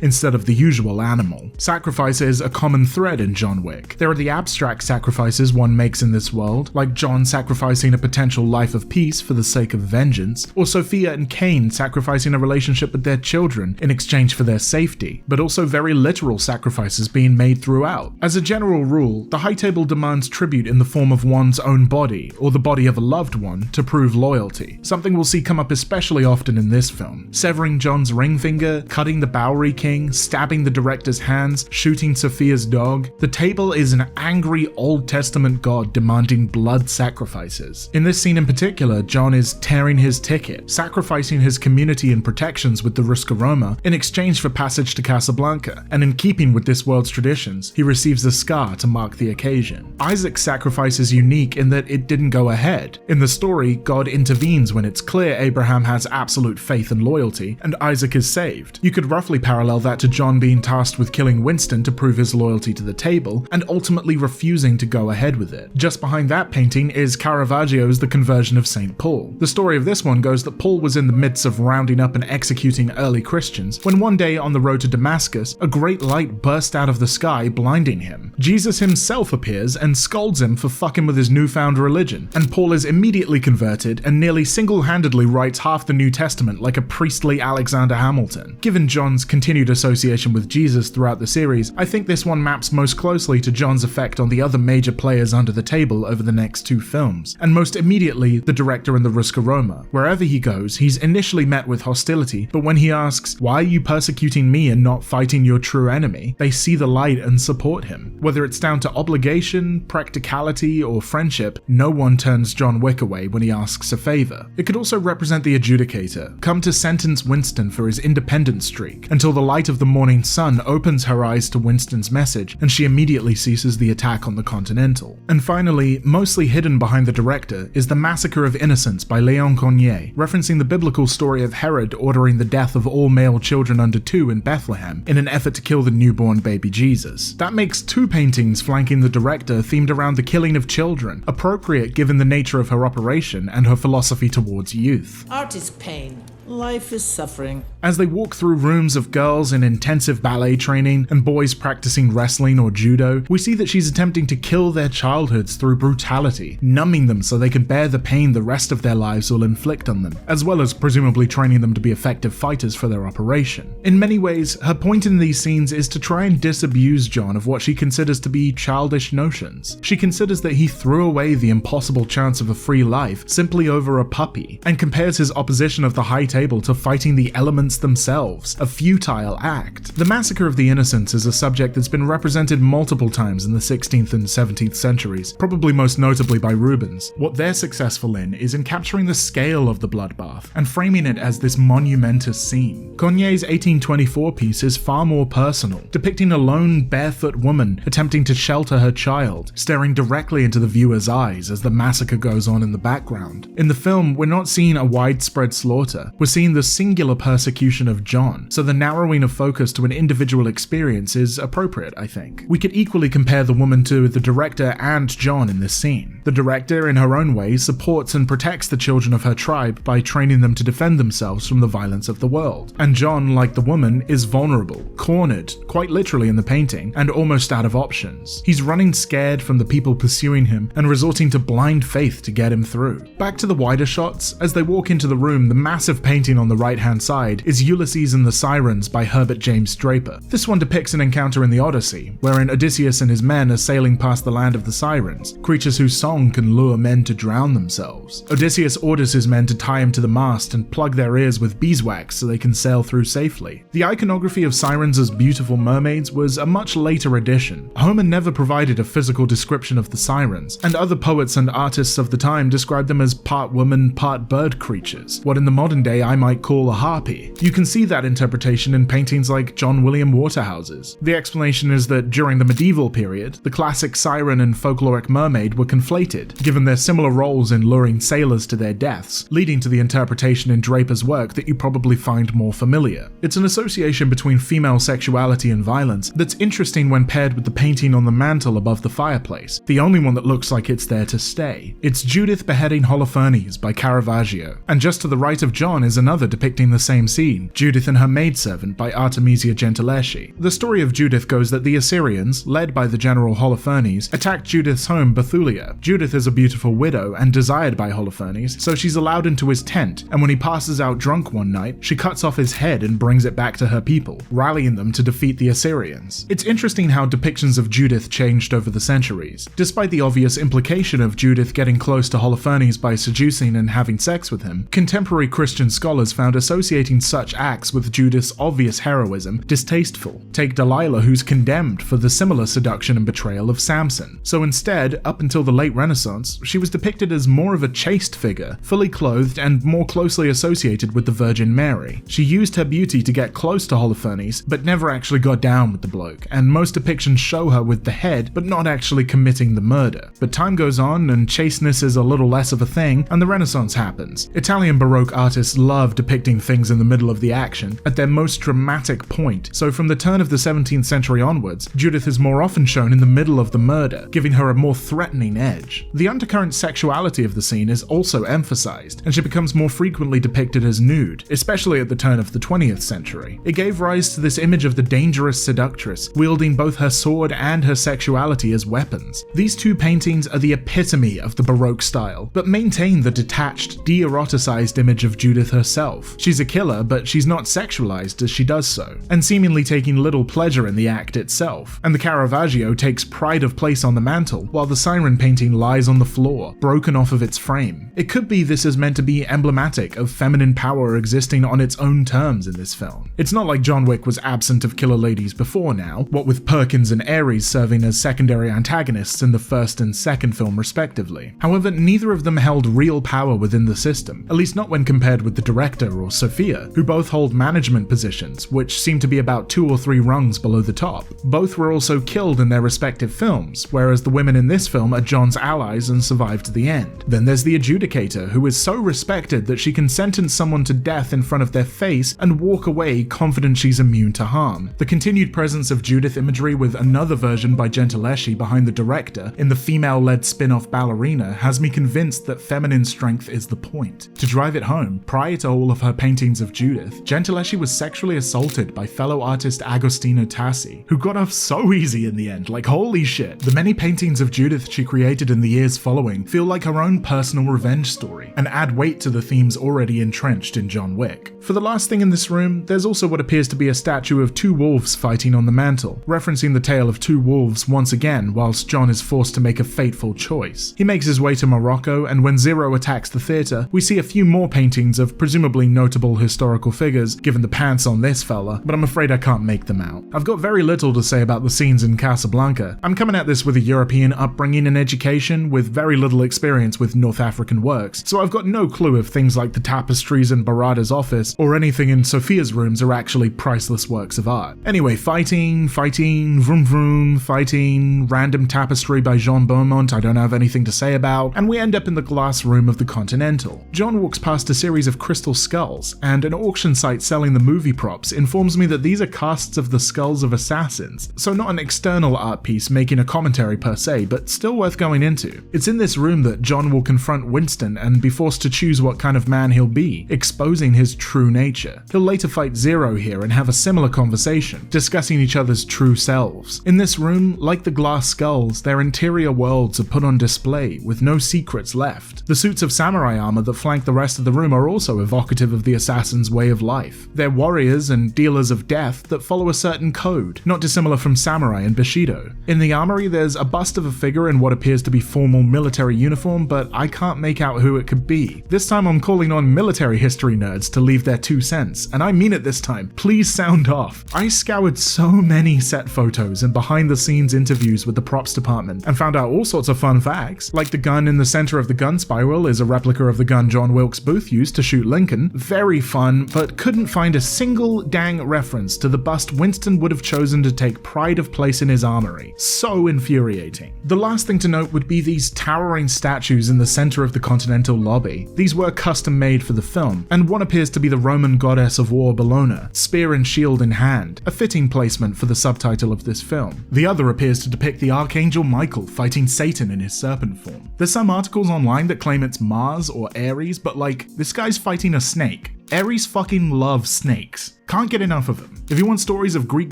instead of the usual animal. Sacrifice is a common thread in John Wick. There are the abstract sacrifices one makes in this world, like John sacrificing a potential life of peace for the sake of vengeance, or Sophia and Cain sacrificing a relationship with their children in exchange for their safety, but also very literal sacrifices being made throughout. As a general rule, the High Table demands tribute in the form of one's own body, or the body of a loved one, to prove loyalty, something we'll see come up especially often in this film. Severing John's ring finger, cutting the Bowery King, stabbing the director's hands, shooting Sophia's dog. The table is an angry Old Testament god demanding blood sacrifices. In this scene in particular, John is tearing his ticket, sacrificing his community and protections with the Roscaroma in exchange for passage to Casablanca, and in keeping with this world's traditions, he receives a scar to mark the occasion. Isaac's sacrifice is unique in that it didn't go ahead. In the story, God intervenes when it's clear Abraham has absolute faith and loyalty, and Isaac is saved. You could roughly parallel that to John being tasked with killing Winston to prove his loyalty to the table, and ultimately refusing to go ahead with it. Just behind that painting is Caravaggio's The Conversion of St. Paul. The story of this one goes that Paul was in the midst of rounding up and executing early Christians, when one day on the road to Damascus, a great light burst out of the sky, blinding him. Jesus himself appears and scolds him for fucking with his newfound religion, and Paul is immediately converted and nearly single-handedly writes half the New Testament like a priestly Alexander Hamilton. Given John's continued association with Jesus throughout the series, I think this one maps most closely to John's effect on the other major players under the table over the next two films, and most immediately the director and the Roscaroma. Wherever he goes, he's initially met with hostility, but when he asks, "Why are you persecuting me and not fighting your true enemy?" they see the light and support him. Whether it's down to obligation, practicality, or friendship, no one turns John Wick away when he asks a favor. It could also represent the adjudicator, come to sentence Winston for his independent streak, until the light of the morning sun opens her eyes to Winston's message, and she immediately ceases the attack on the Continental. And finally, mostly hidden behind the director, is The Massacre of Innocents by Léon Cogniet, referencing the biblical story of Herod ordering the death of all male children under 2 in Bethlehem in an effort to kill the newborn baby Jesus. That makes 2 paintings flanking the director themed around the killing of children, appropriate given the nature of her operation and her philosophy towards youth. Art is pain. Life is suffering. As they walk through rooms of girls in intensive ballet training and boys practicing wrestling or judo, we see that she's attempting to kill their childhoods through brutality, numbing them so they can bear the pain the rest of their lives will inflict on them, as well as presumably training them to be effective fighters for their operation. In many ways, her point in these scenes is to try and disabuse John of what she considers to be childish notions. She considers that he threw away the impossible chance of a free life simply over a puppy, and compares his opposition of the High Table to fighting the elements innocents themselves, a futile act. The massacre of the innocents is a subject that's been represented multiple times in the 16th and 17th centuries, probably most notably by Rubens. What they're successful in is in capturing the scale of the bloodbath and framing it as this monumentous scene. Corneille's 1824 piece is far more personal, depicting a lone, barefoot woman attempting to shelter her child, staring directly into the viewer's eyes as the massacre goes on in the background. In the film, we're not seeing a widespread slaughter, we're seeing the singular persecution of John, so the narrowing of focus to an individual experience is appropriate, I think. We could equally compare the woman to the director and John in this scene. The director, in her own way, supports and protects the children of her tribe by training them to defend themselves from the violence of the world. And John, like the woman, is vulnerable, cornered, quite literally in the painting, and almost out of options. He's running scared from the people pursuing him and resorting to blind faith to get him through. Back to the wider shots, as they walk into the room, the massive painting on the right-hand side is Ulysses and the Sirens by Herbert James Draper. This one depicts an encounter in the Odyssey, wherein Odysseus and his men are sailing past the land of the Sirens, creatures whose song can lure men to drown themselves. Odysseus orders his men to tie him to the mast and plug their ears with beeswax so they can sail through safely. The iconography of sirens as beautiful mermaids was a much later addition. Homer never provided a physical description of the sirens, and other poets and artists of the time described them as part woman, part bird creatures, what in the modern day I might call a harpy. You can see that interpretation in paintings like John William Waterhouse's. The explanation is that during the medieval period, the classic siren and folkloric mermaid were conflated, given their similar roles in luring sailors to their deaths, leading to the interpretation in Draper's work that you probably find more familiar. It's an association between female sexuality and violence that's interesting when paired with the painting on the mantle above the fireplace, the only one that looks like it's there to stay. It's Judith beheading Holofernes by Caravaggio, and just to the right of John is another depicting the same scene, Judith and her maidservant by Artemisia Gentileschi. The story of Judith goes that the Assyrians, led by the general Holofernes, attacked Judith's home Bethulia. Judith is a beautiful widow and desired by Holofernes, so she's allowed into his tent, and when he passes out drunk one night, she cuts off his head and brings it back to her people, rallying them to defeat the Assyrians. It's interesting how depictions of Judith changed over the centuries. Despite the obvious implication of Judith getting close to Holofernes by seducing and having sex with him, contemporary Christian scholars found associating such acts with Judith's obvious heroism distasteful. Take Delilah, who's condemned for the similar seduction and betrayal of Samson. So instead, up until the late Renaissance, she was depicted as more of a chaste figure, fully clothed and more closely associated with the Virgin Mary. She used her beauty to get close to Holofernes, but never actually got down with the bloke, and most depictions show her with the head, but not actually committing the murder. But time goes on, and chasteness is a little less of a thing, and the Renaissance happens. Italian Baroque artists love depicting things in the middle of the action, at their most dramatic point, so from the turn of the 17th century onwards, Judith is more often shown in the middle of the murder, giving her a more threatening edge. The undercurrent sexuality of the scene is also emphasized, and she becomes more frequently depicted as nude, especially at the turn of the 20th century. It gave rise to this image of the dangerous seductress, wielding both her sword and her sexuality as weapons. These two paintings are the epitome of the Baroque style, but maintain the detached, de-eroticized image of Judith herself. She's a killer, but she's not sexualized as she does so, and seemingly taking little pleasure in the act itself. And the Caravaggio takes pride of place on the mantle, while the siren painting lies on the floor, broken off of its frame. It could be this is meant to be emblematic of feminine power existing on its own terms in this film. It's not like John Wick was absent of killer ladies before now, what with Perkins and Ares serving as secondary antagonists in the first and second film respectively. However, neither of them held real power within the system, at least not when compared with the director or Sophia, who both hold management positions, which seem to be about 2 or 3 rungs below the top. Both were also killed in their respective films, whereas the women in this film are John's allies and survive to the end. Then there's the adjudicator, who is so respected that she can sentence someone to death in front of their face and walk away confident she's immune to harm. The continued presence of Judith imagery with another version by Gentileschi behind the director in the female-led spin-off Ballerina has me convinced that feminine strength is the point. To drive it home, prior to all of her paintings of Judith, Gentileschi was sexually assaulted by fellow artist Agostino Tassi, who got off so easy in the end, like holy shit. The many paintings of Judith she created in the years following feel like her own personal revenge story, and add weight to the themes already entrenched in John Wick. For the last thing in this room, there's also what appears to be a statue of 2 wolves fighting on the mantle, referencing the tale of 2 wolves once again whilst John is forced to make a fateful choice. He makes his way to Morocco, and when Zero attacks the theatre, we see a few more paintings of presumably notable historical historical figures, given the pants on this fella, but I'm afraid I can't make them out. I've got very little to say about the scenes in Casablanca. I'm coming at this with a European upbringing and education, with very little experience with North African works, so I've got no clue if things like the tapestries in Barada's office or anything in Sophia's rooms are actually priceless works of art. Anyway, fighting, vroom vroom, fighting, random tapestry by Jean Beaumont I don't have anything to say about, and we end up in the glass room of the Continental. John walks past a series of crystal skulls, and an auction site selling the movie props informs me that these are casts of the skulls of assassins, so not an external art piece making a commentary per se, but still worth going into. It's in this room that John will confront Winston and be forced to choose what kind of man he'll be, exposing his true nature. He'll later fight Zero here and have a similar conversation, discussing each other's true selves. In this room, like the glass skulls, their interior worlds are put on display, with no secrets left. The suits of samurai armor that flank the rest of the room are also evocative of the assassin's way of life. They're warriors and dealers of death that follow a certain code, not dissimilar from samurai and Bushido. In the armory, there's a bust of a figure in what appears to be formal military uniform, but I can't make out who it could be. This time I'm calling on military history nerds to leave their 2 cents, and I mean it this time. Please sound off. I scoured so many set photos and behind the scenes interviews with the props department and found out all sorts of fun facts, like the gun in the center of the gun spiral is a replica of the gun John Wilkes Booth used to shoot Lincoln. Very fun, but couldn't find a single dang reference to the bust Winston would have chosen to take pride of place in his armory. So infuriating. The last thing to note would be these towering statues in the center of the Continental lobby. These were custom made for the film, and one appears to be the Roman goddess of war Bellona, spear and shield in hand, a fitting placement for the subtitle of this film. The other appears to depict the Archangel Michael fighting Satan in his serpent form. There's some articles online that claim it's Mars or Ares, but like, this guy's fighting a snake. Ares fucking loves snakes. Can't get enough of them. If you want stories of Greek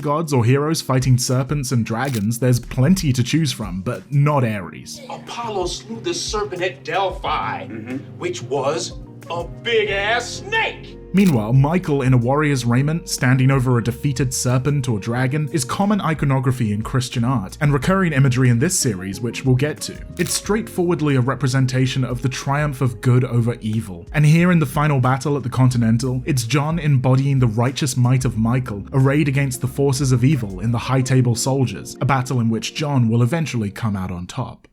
gods or heroes fighting serpents and dragons, there's plenty to choose from, but not Ares. Apollo slew the serpent at Delphi, which was a big-ass snake. Meanwhile, Michael in a warrior's raiment, standing over a defeated serpent or dragon, is common iconography in Christian art, and recurring imagery in this series, which we'll get to. It's straightforwardly a representation of the triumph of good over evil. And here in the final battle at the Continental, it's John embodying the righteous might of Michael, arrayed against the forces of evil in the High Table Soldiers, a battle in which John will eventually come out on top.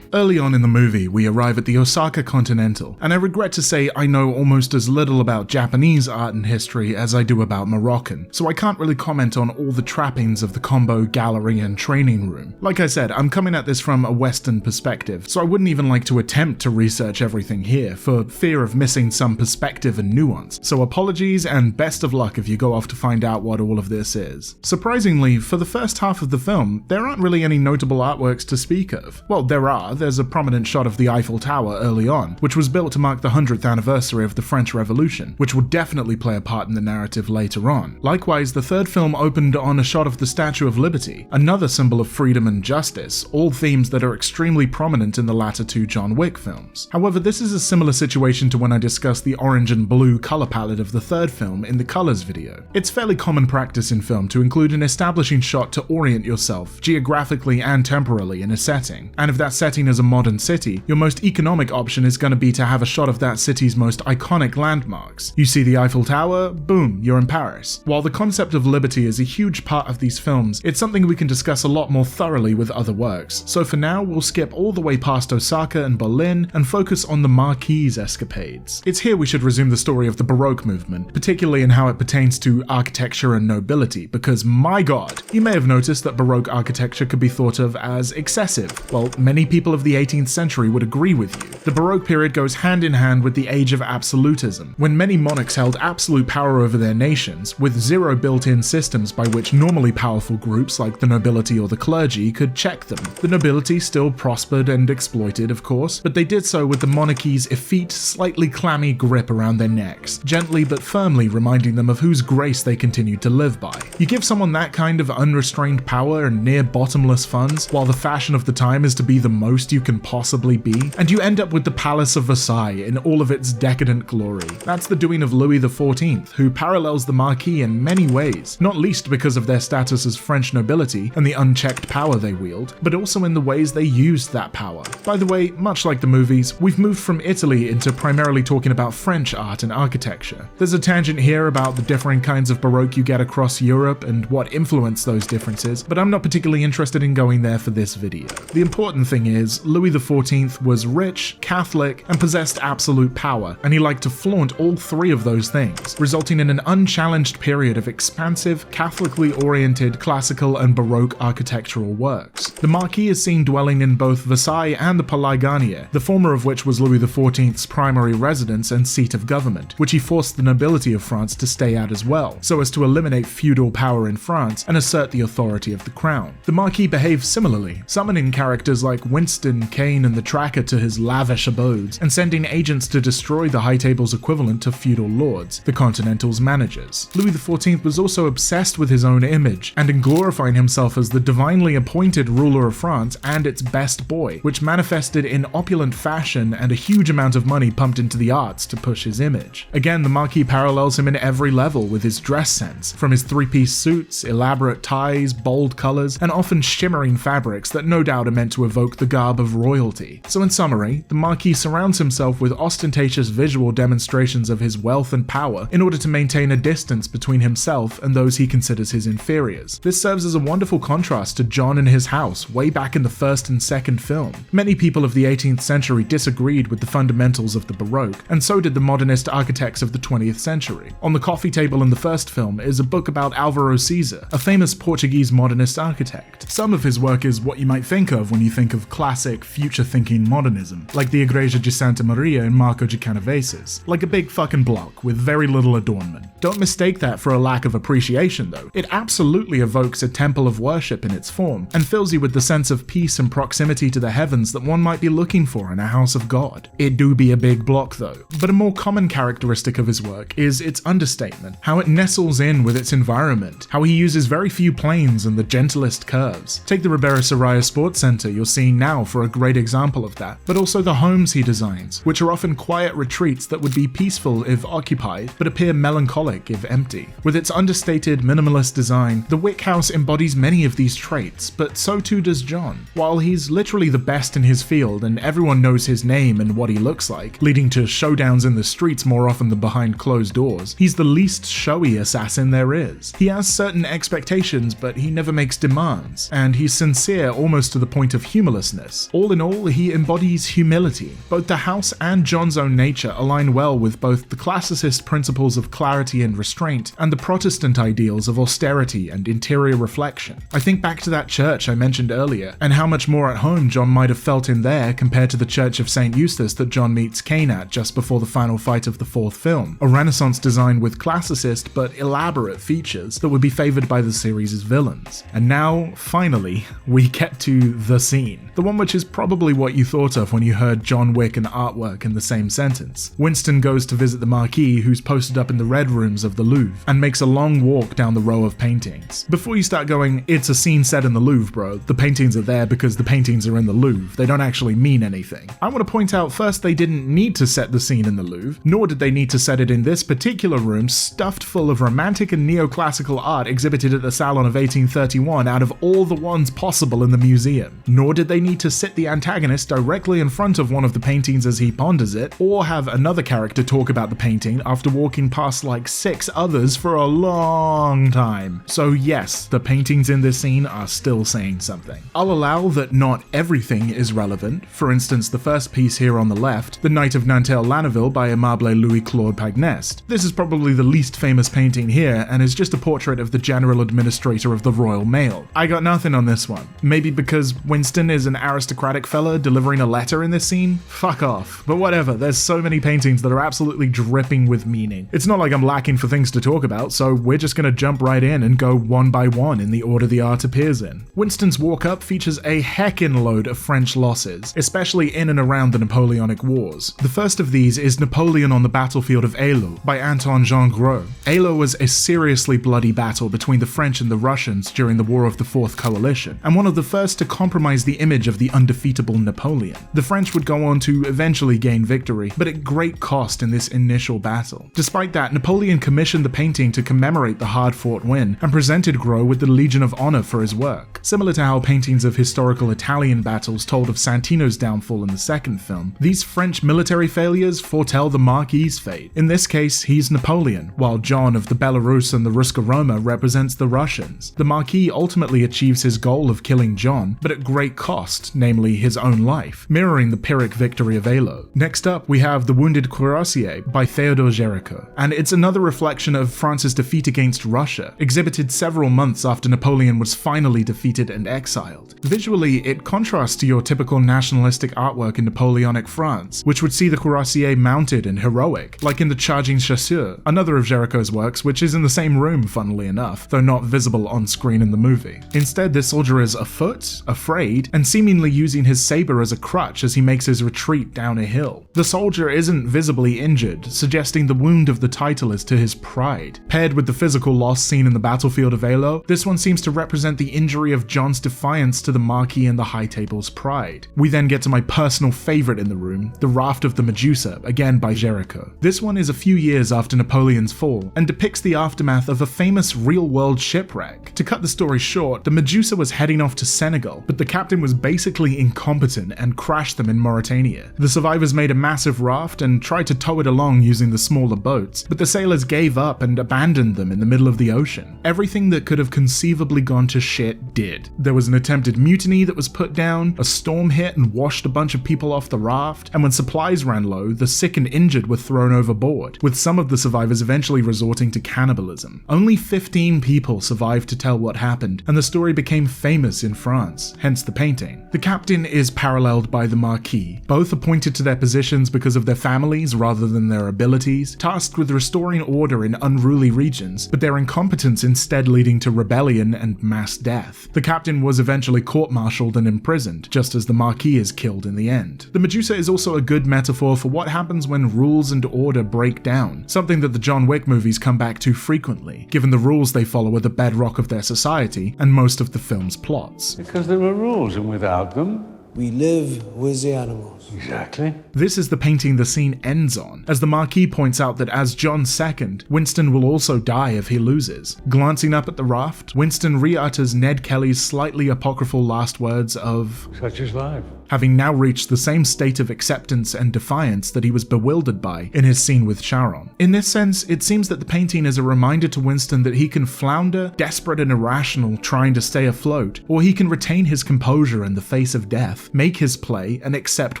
Early on in the movie, we arrive at the Osaka Continental, and I regret to say I know almost as little about Japanese art and history as I do about Moroccan, so I can't really comment on all the trappings of the combo gallery and training room. Like I said, I'm coming at this from a Western perspective, so I wouldn't even like to attempt to research everything here, for fear of missing some perspective and nuance, so apologies and best of luck if you go off to find out what all of this is. Surprisingly, for the first half of the film, there aren't really any notable artworks to speak of. Well, there are. There's a prominent shot of the Eiffel Tower early on, which was built to mark the 100th anniversary of the French Revolution, which will definitely play a part in the narrative later on. Likewise, the third film opened on a shot of the Statue of Liberty, another symbol of freedom and justice, all themes that are extremely prominent in the latter 2 John Wick films. However, this is a similar situation to when I discussed the orange and blue color palette of the third film in the Colors video. It's fairly common practice in film to include an establishing shot to orient yourself geographically and temporally in a setting, and if that setting is a modern city, your most economic option is going to be to have a shot of that city's most iconic landmarks. You see the Eiffel Tower, boom, you're in Paris. While the concept of liberty is a huge part of these films, it's something we can discuss a lot more thoroughly with other works, so for now we'll skip all the way past Osaka and Berlin and focus on the Marquis' escapades. It's here we should resume the story of the Baroque movement, particularly in how it pertains to architecture and nobility, because my god, you may have noticed that Baroque architecture could be thought of as excessive. Well, many people of the 18th century would agree with you. The Baroque period goes hand in hand with the age of absolutism, when many monarchs held absolute power over their nations, with zero built-in systems by which normally powerful groups like the nobility or the clergy could check them. The nobility still prospered and exploited, of course, but they did so with the monarchy's effete, slightly clammy grip around their necks, gently but firmly reminding them of whose grace they continued to live by. You give someone that kind of unrestrained power and near bottomless funds, while the fashion of the time is to be the most closest you can possibly be, and you end up with the Palace of Versailles in all of its decadent glory. That's the doing of Louis XIV, who parallels the Marquis in many ways, not least because of their status as French nobility and the unchecked power they wield, but also in the ways they used that power. By the way, much like the movies, we've moved from Italy into primarily talking about French art and architecture. There's a tangent here about the differing kinds of Baroque you get across Europe and what influenced those differences, but I'm not particularly interested in going there for this video. The important thing is, Louis XIV was rich, Catholic, and possessed absolute power, and he liked to flaunt all three of those things, resulting in an unchallenged period of expansive, Catholically oriented classical and Baroque architectural works. The Marquis is seen dwelling in both Versailles and the Palais Garnier, the former of which was Louis XIV's primary residence and seat of government, which he forced the nobility of France to stay at as well, so as to eliminate feudal power in France and assert the authority of the crown. The Marquis behaves similarly, summoning characters like Winston, Kane, and the Tracker to his lavish abodes, and sending agents to destroy the High Table's equivalent to feudal lords, the Continental's managers. Louis XIV was also obsessed with his own image, and in glorifying himself as the divinely appointed ruler of France and its best boy, which manifested in opulent fashion and a huge amount of money pumped into the arts to push his image. Again, the Marquis parallels him in every level with his dress sense, from his three-piece suits, elaborate ties, bold colors, and often shimmering fabrics that no doubt are meant to evoke the garb of royalty. So in summary, the Marquis surrounds himself with ostentatious visual demonstrations of his wealth and power in order to maintain a distance between himself and those he considers his inferiors. This serves as a wonderful contrast to John and his house way back in the first and second film. Many people of the 18th century disagreed with the fundamentals of the Baroque, and so did the modernist architects of the 20th century. On the coffee table in the first film is a book about Álvaro Siza, a famous Portuguese modernist architect. Some of his work is what you might think of when you think of classic, future-thinking modernism, like the Igreja de Santa Maria in Marco de Canaveses, like a big fucking block with very little adornment. Don't mistake that for a lack of appreciation though. It absolutely evokes a temple of worship in its form, and fills you with the sense of peace and proximity to the heavens that one might be looking for in a house of God. It do be a big block though, but a more common characteristic of his work is its understatement, how it nestles in with its environment, how he uses very few planes and the gentlest curves. Take the Ribera Soraya Sports Center you're seeing now for a great example of that, but also the homes he designs, which are often quiet retreats that would be peaceful if occupied, but appear melancholic if empty. With its understated, minimalist design, the Wick House embodies many of these traits, but so too does John. While he's literally the best in his field and everyone knows his name and what he looks like, leading to showdowns in the streets more often than behind closed doors, he's the least showy assassin there is. He has certain expectations, but he never makes demands, and he's sincere almost to the point of humorlessness. All in all, he embodies humility. Both the house and John's own nature align well with both the classicist principles of clarity and restraint, and the Protestant ideals of austerity and interior reflection. I think back to that church I mentioned earlier, and how much more at home John might have felt in there compared to the Church of St. Eustace that John meets Kane at just before the final fight of the fourth film, a Renaissance design with classicist but elaborate features that would be favoured by the series' villains. And now, finally, we get to the scene. The one which is probably what you thought of when you heard John Wick and artwork in the same sentence. Winston goes to visit the Marquis, who's posted up in the red rooms of the Louvre, and makes a long walk down the row of paintings. Before you start going, it's a scene set in the Louvre, bro. The paintings are there because the paintings are in the Louvre. They don't actually mean anything. I want to point out first, they didn't need to set the scene in the Louvre, nor did they need to set it in this particular room stuffed full of romantic and neoclassical art exhibited at the Salon of 1831 out of all the ones possible in the museum. Nor did they need to sit the antagonist directly in front of one of the paintings as he ponders it, or have another character talk about the painting after walking past like 6 others for a long time. So yes, the paintings in this scene are still saying something. I'll allow that not everything is relevant. For instance, the first piece here on the left, The Knight of Nanterre-Lanneville by Aimable Louis-Claude Pagnest. This is probably the least famous painting here, and is just a portrait of the general administrator of the Royal Mail. I got nothing on this one. Maybe because Winston is an aristocratic fella delivering a letter in this scene? Fuck off. But whatever, there's so many paintings that are absolutely dripping with meaning. It's not like I'm lacking for things to talk about, so we're just gonna jump right in and go one by one in the order the art appears in. Winston's walk-up features a heckin' load of French losses, especially in and around the Napoleonic Wars. The first of these is Napoleon on the Battlefield of Eylau by Anton Jean Gros. Eylau was a seriously bloody battle between the French and the Russians during the War of the Fourth Coalition, and one of the first to compromise the image of the undefeatable Napoleon. The French would go on to eventually gain victory, but at great cost in this initial battle. Despite that, Napoleon commissioned the painting to commemorate the hard-fought win and presented Gros with the Legion of Honor for his work. Similar to how paintings of historical Italian battles told of Santino's downfall in the second film, these French military failures foretell the Marquis's fate. In this case, he's Napoleon, while John of the Belarus and the Ruska Roma represents the Russians. The Marquis ultimately achieves his goal of killing John, but at great cost, namely his own life, mirroring the Pyrrhic victory of Eylau. Next up, we have The Wounded Cuirassier by Theodore Géricault, and it's another reflection of France's defeat against Russia, exhibited several months after Napoleon was finally defeated and exiled. Visually, it contrasts to your typical nationalistic artwork in Napoleonic France, which would see the cuirassier mounted and heroic, like in The Charging Chasseur, another of Géricault's works, which is in the same room, funnily enough, though not visible on screen in the movie. Instead, this soldier is afoot, afraid, and seemingly using his saber as a crutch as he makes his retreat down a hill. The soldier isn't visibly injured, suggesting the wound of the title is to his pride. Paired with the physical loss seen in the battlefield of Eylau, this one seems to represent the injury of John's defiance to the Marquis and the High Table's pride. We then get to my personal favorite in the room, The Raft of the Medusa, again by Géricault. This one is a few years after Napoleon's fall, and depicts the aftermath of a famous real-world shipwreck. To cut the story short, the Medusa was heading off to Senegal, but the captain was basically incompetent and crashed them in Mauritania. The survivors made a massive raft and tried to tow it along using the smaller boats, but the sailors gave up and abandoned them in the middle of the ocean. Everything that could have conceivably gone to shit did. There was an attempted mutiny that was put down, a storm hit and washed a bunch of people off the raft, and when supplies ran low, the sick and injured were thrown overboard, with some of the survivors eventually resorting to cannibalism. Only 15 people survived to tell what happened, and the story became famous in France, hence the painting. The captain is paralleled by the Marquis, both appointed to their positions because of their families rather than their abilities, tasked with restoring order in unruly regions, but their incompetence instead leading to rebellion and mass death. The captain was eventually court-martialed and imprisoned, just as the Marquis is killed in the end. The Medusa is also a good metaphor for what happens when rules and order break down, something that the John Wick movies come back to frequently, given the rules they follow are the bedrock of their society and most of the film's plots. Because there are rules, and without them, we live with the animals. Exactly. This is the painting the scene ends on, as the Marquis points out that as John's second, Winston will also die if he loses. Glancing up at the raft, Winston re-utters Ned Kelly's slightly apocryphal last words of, Such is life. Having now reached the same state of acceptance and defiance that he was bewildered by in his scene with Charon. In this sense, it seems that the painting is a reminder to Winston that he can flounder, desperate and irrational, trying to stay afloat, or he can retain his composure in the face of death, make his play, and accept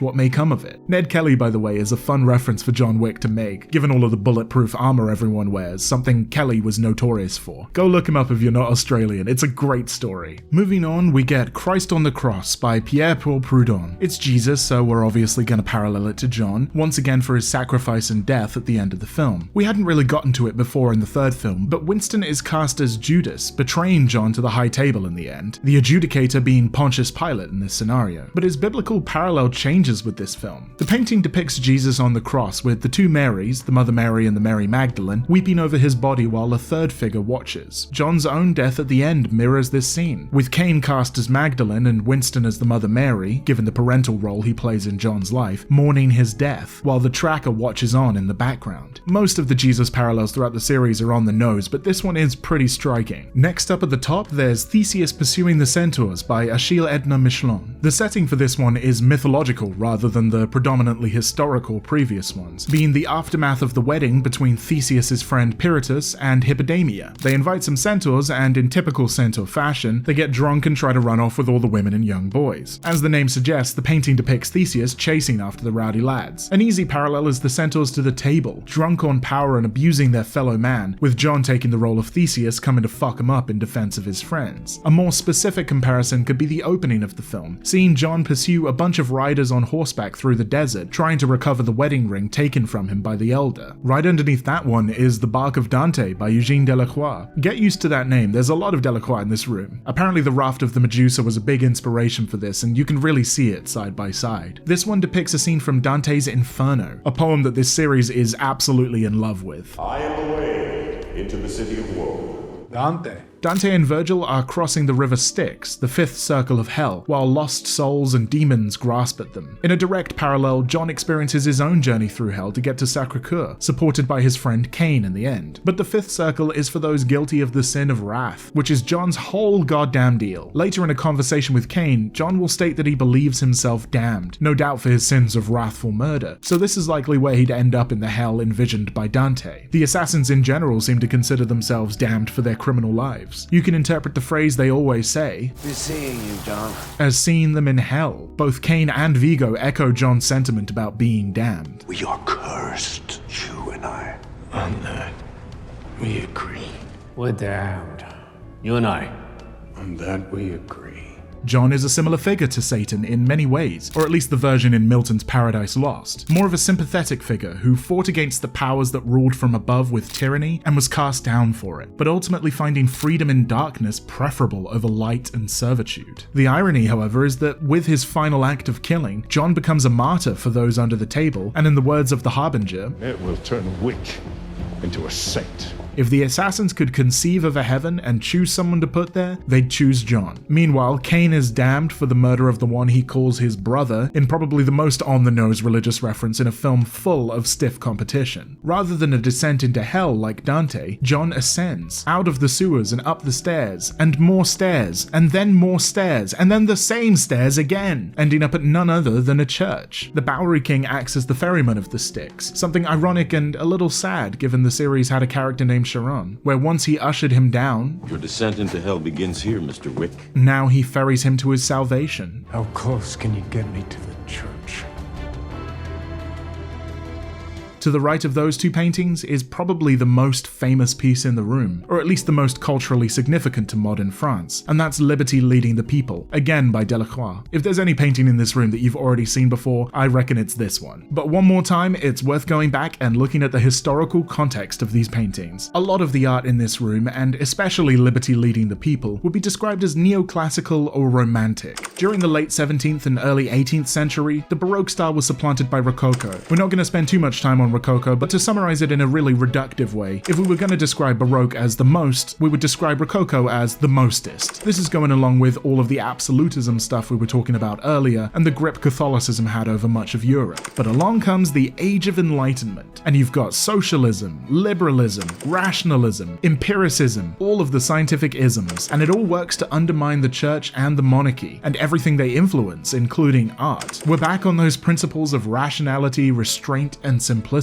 what may come of it. Ned Kelly, by the way, is a fun reference for John Wick to make, given all of the bulletproof armor everyone wears, something Kelly was notorious for. Go look him up if you're not Australian, it's a great story. Moving on, we get Christ on the Cross by Pierre-Paul Prud'hon. It's Jesus, so we're obviously going to parallel it to John, once again for his sacrifice and death at the end of the film. We hadn't really gotten to it before in the third film, but Winston is cast as Judas, betraying John to the High Table in the end, the adjudicator being Pontius Pilate in this scenario. But his biblical parallel changes with this film. The painting depicts Jesus on the cross with the two Marys, the Mother Mary and the Mary Magdalene, weeping over his body while a third figure watches. John's own death at the end mirrors this scene, with Cain cast as Magdalene and Winston as the Mother Mary, given the parental role he plays in John's life, mourning his death, while the tracker watches on in the background. Most of the Jesus parallels throughout the series are on the nose, but this one is pretty striking. Next up at the top, there's Theseus Pursuing the Centaurs by Achille Edna Michelon. The setting for this one is mythological rather than the predominantly historical previous ones, being the aftermath of the wedding between Theseus's friend Pirithous and Hippodamia. They invite some centaurs, and in typical centaur fashion, they get drunk and try to run off with all the women and young boys. As the name suggests, the painting depicts Theseus chasing after the rowdy lads. An easy parallel is the centaurs to the table, drunk on power and abusing their fellow man, with John taking the role of Theseus coming to fuck him up in defense of his friends. A more specific comparison could be the opening of the film, seeing John pursue a bunch of riders on horseback through the desert, trying to recover the wedding ring taken from him by the elder. Right underneath that one is The Bark of Dante by Eugène Delacroix. Get used to that name, there's a lot of Delacroix in this room. Apparently the Raft of the Medusa was a big inspiration for this, and you can really see it side by side. This one depicts a scene from Dante's Inferno, a poem that this series is absolutely in love with. I am the way into the city of woe. Dante, Dante and Virgil are crossing the river Styx, the fifth circle of hell, while lost souls and demons grasp at them. In a direct parallel, John experiences his own journey through hell to get to Sacré-Cœur, supported by his friend Cain in the end. But the fifth circle is for those guilty of the sin of wrath, which is John's whole goddamn deal. Later in a conversation with Cain, John will state that he believes himself damned, no doubt for his sins of wrathful murder, so this is likely where he'd end up in the hell envisioned by Dante. The assassins in general seem to consider themselves damned for their criminal lives. You can interpret the phrase they always say, We're seeing you, John. as seeing them in hell. Both Cain and Vigo echo John's sentiment about being damned. We are cursed, you and I. On that, we agree. We're damned. You and I. On that, we agree. John is a similar figure to Satan in many ways, or at least the version in Milton's Paradise Lost. More of a sympathetic figure who fought against the powers that ruled from above with tyranny and was cast down for it, but ultimately finding freedom in darkness preferable over light and servitude. The irony, however, is that with his final act of killing, John becomes a martyr for those under the table, and in the words of the Harbinger, It will turn Wick into a saint. if the assassins could conceive of a heaven and choose someone to put there, they'd choose John. Meanwhile, Cain is damned for the murder of the one he calls his brother, in probably the most on-the-nose religious reference in a film full of stiff competition. Rather than a descent into hell like Dante, John ascends, out of the sewers and up the stairs, and more stairs, and then more stairs, and then the same stairs again, ending up at none other than a church. The Bowery King acts as the ferryman of the Styx, something ironic and a little sad given the series had a character named Charon, where once he ushered him down, Your descent into hell begins here, Mr. Wick. now he ferries him to his salvation. How close can you get me to the church? To the right of those two paintings is probably the most famous piece in the room, or at least the most culturally significant to modern France, and that's Liberty Leading the People, again by Delacroix. If there's any painting in this room that you've already seen before, I reckon it's this one. But one more time, it's worth going back and looking at the historical context of these paintings. A lot of the art in this room, and especially Liberty Leading the People, would be described as neoclassical or romantic. During the late 17th and early 18th century, the Baroque style was supplanted by Rococo. We're not going to spend too much time on Rococo, but to summarize it in a really reductive way, if we were going to describe Baroque as the most, we would describe Rococo as the mostest. This is going along with all of the absolutism stuff we were talking about earlier and the grip Catholicism had over much of Europe. But along comes the Age of Enlightenment, and you've got socialism, liberalism, rationalism, empiricism, all of the scientific isms, and it all works to undermine the church and the monarchy, and everything they influence, including art. We're back on those principles of rationality, restraint, and simplicity.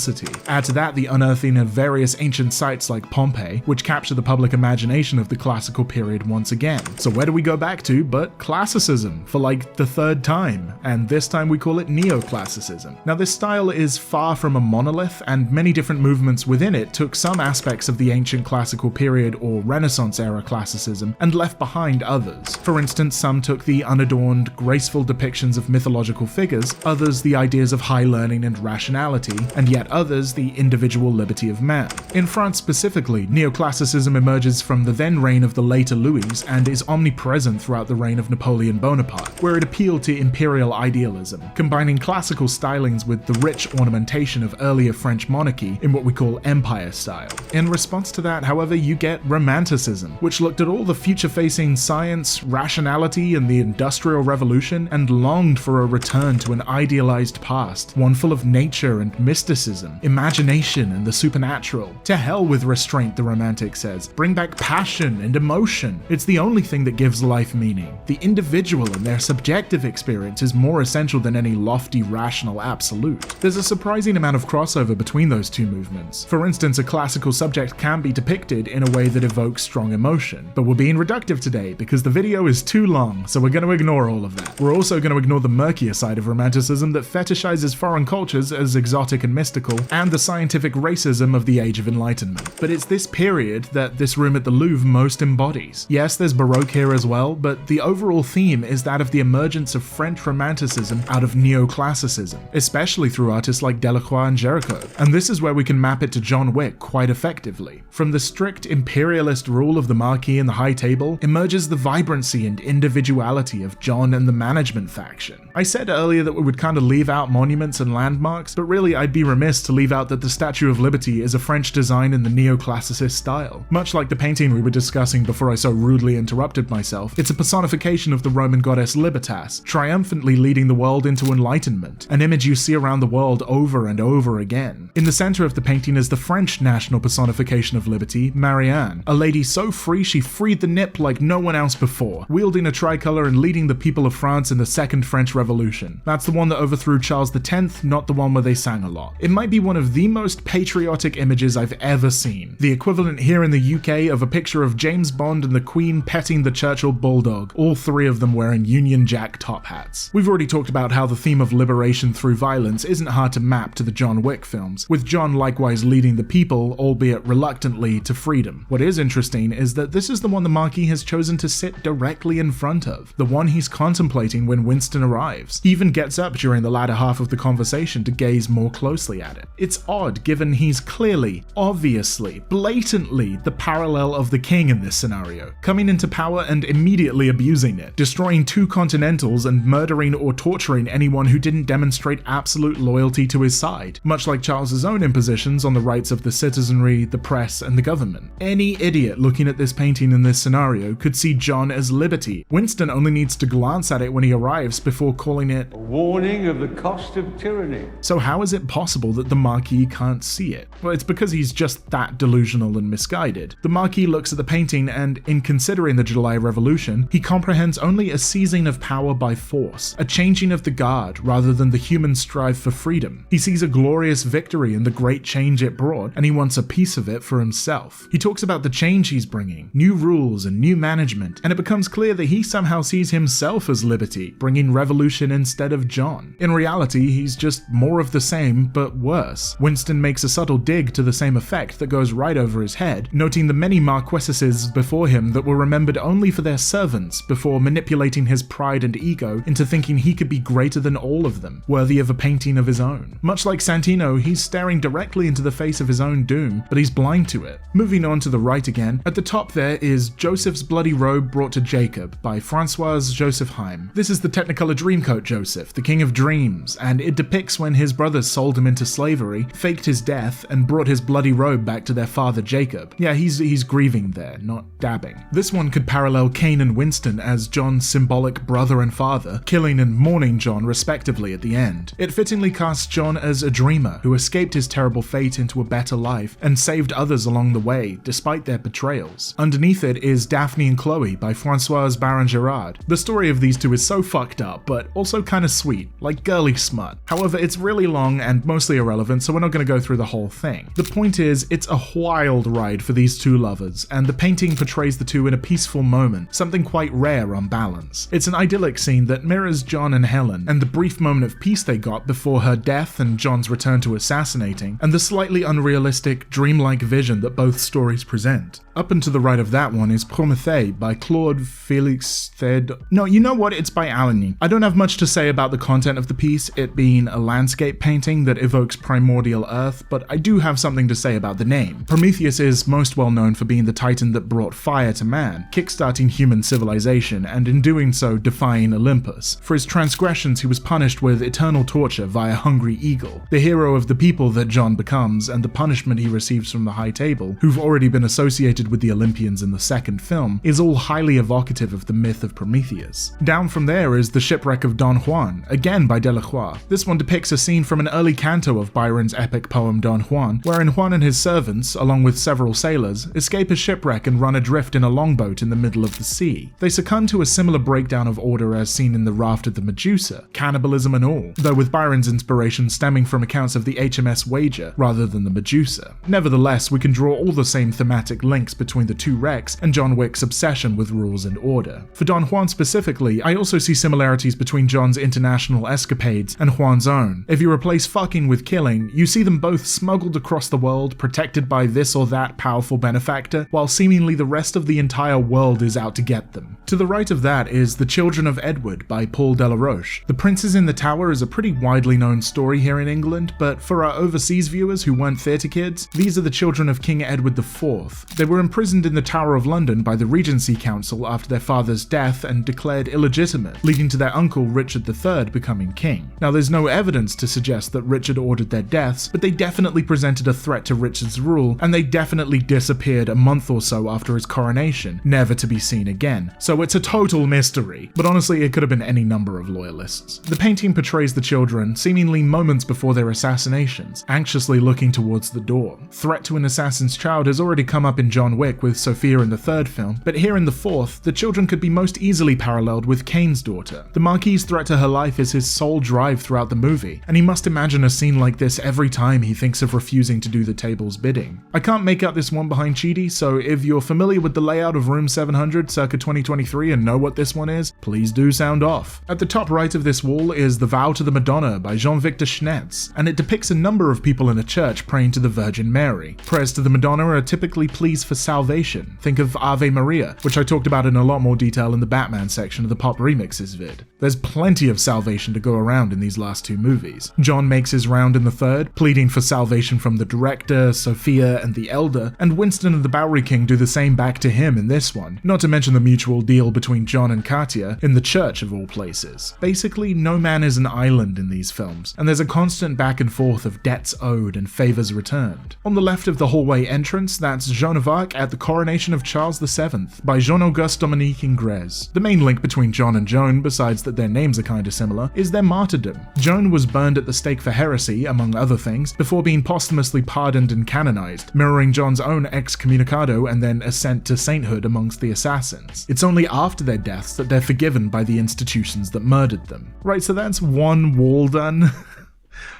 Add to that the unearthing of various ancient sites like Pompeii, which capture the public imagination of the classical period once again. So where do we go back to but classicism for like the third time, and this time we call it neoclassicism. Now this style is far from a monolith, and many different movements within it took some aspects of the ancient classical period or Renaissance era classicism and left behind others. For instance, some took the unadorned, graceful depictions of mythological figures, others the ideas of high learning and rationality, and yet others the individual liberty of man. In France specifically, neoclassicism emerges from the then reign of the later Louis and is omnipresent throughout the reign of Napoleon Bonaparte, where it appealed to imperial idealism, combining classical stylings with the rich ornamentation of earlier French monarchy in what we call empire style. In response to that, however, you get Romanticism, which looked at all the future-facing science, rationality, and the Industrial Revolution and longed for a return to an idealized past, one full of nature and mysticism, imagination and the supernatural. To hell with restraint, the Romantic says. Bring back passion and emotion. It's the only thing that gives life meaning. The individual and their subjective experience is more essential than any lofty rational absolute. There's a surprising amount of crossover between those two movements. For instance, a classical subject can be depicted in a way that evokes strong emotion. But we're being reductive today because the video is too long, so we're going to ignore all of that. We're also going to ignore the murkier side of Romanticism that fetishizes foreign cultures as exotic and mystical, and the scientific racism of the Age of Enlightenment. But it's this period that this room at the Louvre most embodies. Yes, there's Baroque here as well, but the overall theme is that of the emergence of French Romanticism out of neoclassicism, especially through artists like Delacroix and Géricault. And this is where we can map it to John Wick quite effectively. From the strict imperialist rule of the Marquis and the High Table emerges the vibrancy and individuality of John and the management faction. I said earlier that we would kind of leave out monuments and landmarks, but really I'd be remiss remiss to leave out that the Statue of Liberty is a French design in the neoclassicist style. Much like the painting we were discussing before I so rudely interrupted myself, it's a personification of the Roman goddess Libertas, triumphantly leading the world into enlightenment, an image you see around the world over and over again. In the center of the painting is the French national personification of liberty, Marianne, a lady so free she freed the nip like no one else before, wielding a tricolor and leading the people of France in the Second French Revolution. That's the one that overthrew Charles X, not the one where they sang a lot. It might be one of the most patriotic images I've ever seen. The equivalent here in the UK of a picture of James Bond and the Queen petting the Churchill Bulldog, all three of them wearing Union Jack top hats. We've already talked about how the theme of liberation through violence isn't hard to map to the John Wick films, with John likewise leading the people, albeit reluctantly, to freedom. What is interesting is that this is the one the Marquis has chosen to sit directly in front of, the one he's contemplating when Winston arrives. He even gets up during the latter half of the conversation to gaze more closely at it. It's odd given he's clearly, obviously, blatantly the parallel of the king in this scenario, coming into power and immediately abusing it, destroying 2 continentals and murdering or torturing anyone who didn't demonstrate absolute loyalty to his side, much like Charles's own impositions on the rights of the citizenry, the press, and the government. Any idiot looking at this painting in this scenario could see John as liberty. Winston only needs to glance at it when he arrives before calling it A warning of the cost of tyranny. So how is it possible that the Marquis can't see it? Well, it's because he's just that delusional and misguided. The Marquis looks at the painting and, in considering the July Revolution, he comprehends only a seizing of power by force, a changing of the guard rather than the human strive for freedom. He sees a glorious victory in the great change it brought, and he wants a piece of it for himself. He talks about the change he's bringing, new rules and new management, and it becomes clear that he somehow sees himself as liberty, bringing revolution instead of John. In reality, he's just more of the same, but worse. Winston makes a subtle dig to the same effect that goes right over his head, noting the many marquesses before him that were remembered only for their servants before manipulating his pride and ego into thinking he could be greater than all of them, worthy of a painting of his own. Much like Santino, he's staring directly into the face of his own doom, but he's blind to it. Moving on to the right again, at the top there is Joseph's Bloody Robe Brought to Jacob by Francois Joseph Haim. This is the Technicolor Dreamcoat Joseph, the King of Dreams, and it depicts when his brothers sold him into slavery, faked his death, and brought his bloody robe back to their father Jacob. Yeah, he's grieving there, not dabbing. This one could parallel Cain and Winston as John's symbolic brother and father, killing and mourning John respectively at the end. It fittingly casts John as a dreamer who escaped his terrible fate into a better life and saved others along the way, despite their betrayals. Underneath it is Daphne and Chloe by Françoise Baron-Gerard. The story of these two is so fucked up, but also kinda sweet, like girly smut. However, it's really long and mostly irrelevant, so we're not gonna go through the whole thing. The point is, it's a wild ride for these two lovers, and the painting portrays the two in a peaceful moment, something quite rare on balance. It's an idyllic scene that mirrors John and Helen, and the brief moment of peace they got before her death and John's return to assassinating, and the slightly unrealistic, dreamlike vision that both stories present. Up and to the right of that one is Prométhée by Claude Félix Thed. No, you know what? It's by Alagny. I don't have much to say about the content of the piece, it being a landscape painting that evokes primordial earth, but I do have something to say about the name. Prometheus is most well known for being the titan that brought fire to man, kickstarting human civilization, and in doing so defying Olympus. For his transgressions, he was punished with eternal torture via Hungry Eagle, the hero of the people that John becomes, and the punishment he receives from the High Table, who've already been associated with the Olympians in the second film, is all highly evocative of the myth of Prometheus. Down from there is The Shipwreck of Don Juan, again by Delacroix. This one depicts a scene from an early canto of Byron's epic poem Don Juan, wherein Juan and his servants, along with several sailors, escape a shipwreck and run adrift in a longboat in the middle of the sea. They succumb to a similar breakdown of order as seen in The Raft of the Medusa, cannibalism and all, though with Byron's inspiration stemming from accounts of the HMS Wager rather than the Medusa. Nevertheless, we can draw all the same thematic links between the two wrecks and John Wick's obsession with rules and order. For Don Juan specifically, I also see similarities between John's international escapades and Juan's own. If you replace fucking with killing, you see them both smuggled across the world, protected by this or that powerful benefactor, while seemingly the rest of the entire world is out to get them. To the right of that is The Children of Edward by Paul Delaroche. The Princes in the Tower is a pretty widely known story here in England, but for our overseas viewers who weren't theatre kids, these are the children of King Edward IV. They were imprisoned in the Tower of London by the Regency Council after their father's death and declared illegitimate, leading to their uncle Richard III becoming king. Now, there's no evidence to suggest that Richard ordered their deaths, but they definitely presented a threat to Richard's rule, and they definitely disappeared a month or so after his coronation, never to be seen again. So it's a total mystery, but honestly it could have been any number of loyalists. The painting portrays the children, seemingly moments before their assassinations, anxiously looking towards the door. Threat to an assassin's child has already come up in John Wick with Sophia in the third film, but here in the fourth, the children could be most easily paralleled with Kane's daughter. The Marquis's threat to her life is his sole drive throughout the movie, and he must imagine a scene like this every time he thinks of refusing to do the table's bidding. I can't make out this one behind Chidi, so if you're familiar with the layout of Room 700 circa 2023 and know what this one is, please do sound off. At the top right of this wall is The Vow to the Madonna by Jean-Victor Schnetz, and it depicts a number of people in a church praying to the Virgin Mary. Prayers to the Madonna are typically pleas for salvation. Think of Ave Maria, which I talked about in a lot more detail in the Batman section of the Pop Remixes vid. There's plenty of salvation to go around in these last two movies. John makes his round in the third, pleading for salvation from the director, Sophia, and the Elder, and Winston and the Bowery King do the same back to him in this one, not to mention the mutual deal between John and Katia in the church of all places. Basically, no man is an island in these films, and there's a constant back and forth of debts owed and favors returned. On the left of the hallway entrance, that's Joan of Arc at the Coronation of Charles VII by Jean-Auguste Dominique Ingres. The main link between John and Joan, besides that their names are kinda similar, is their martyrdom. Joan was burned at the stake for heresy, among other things, before being posthumously pardoned and canonized, mirroring John's own excommunicado and then ascent to sainthood amongst the assassins. It's only after their deaths that they're forgiven by the institutions that murdered them. Right, so that's one wall done.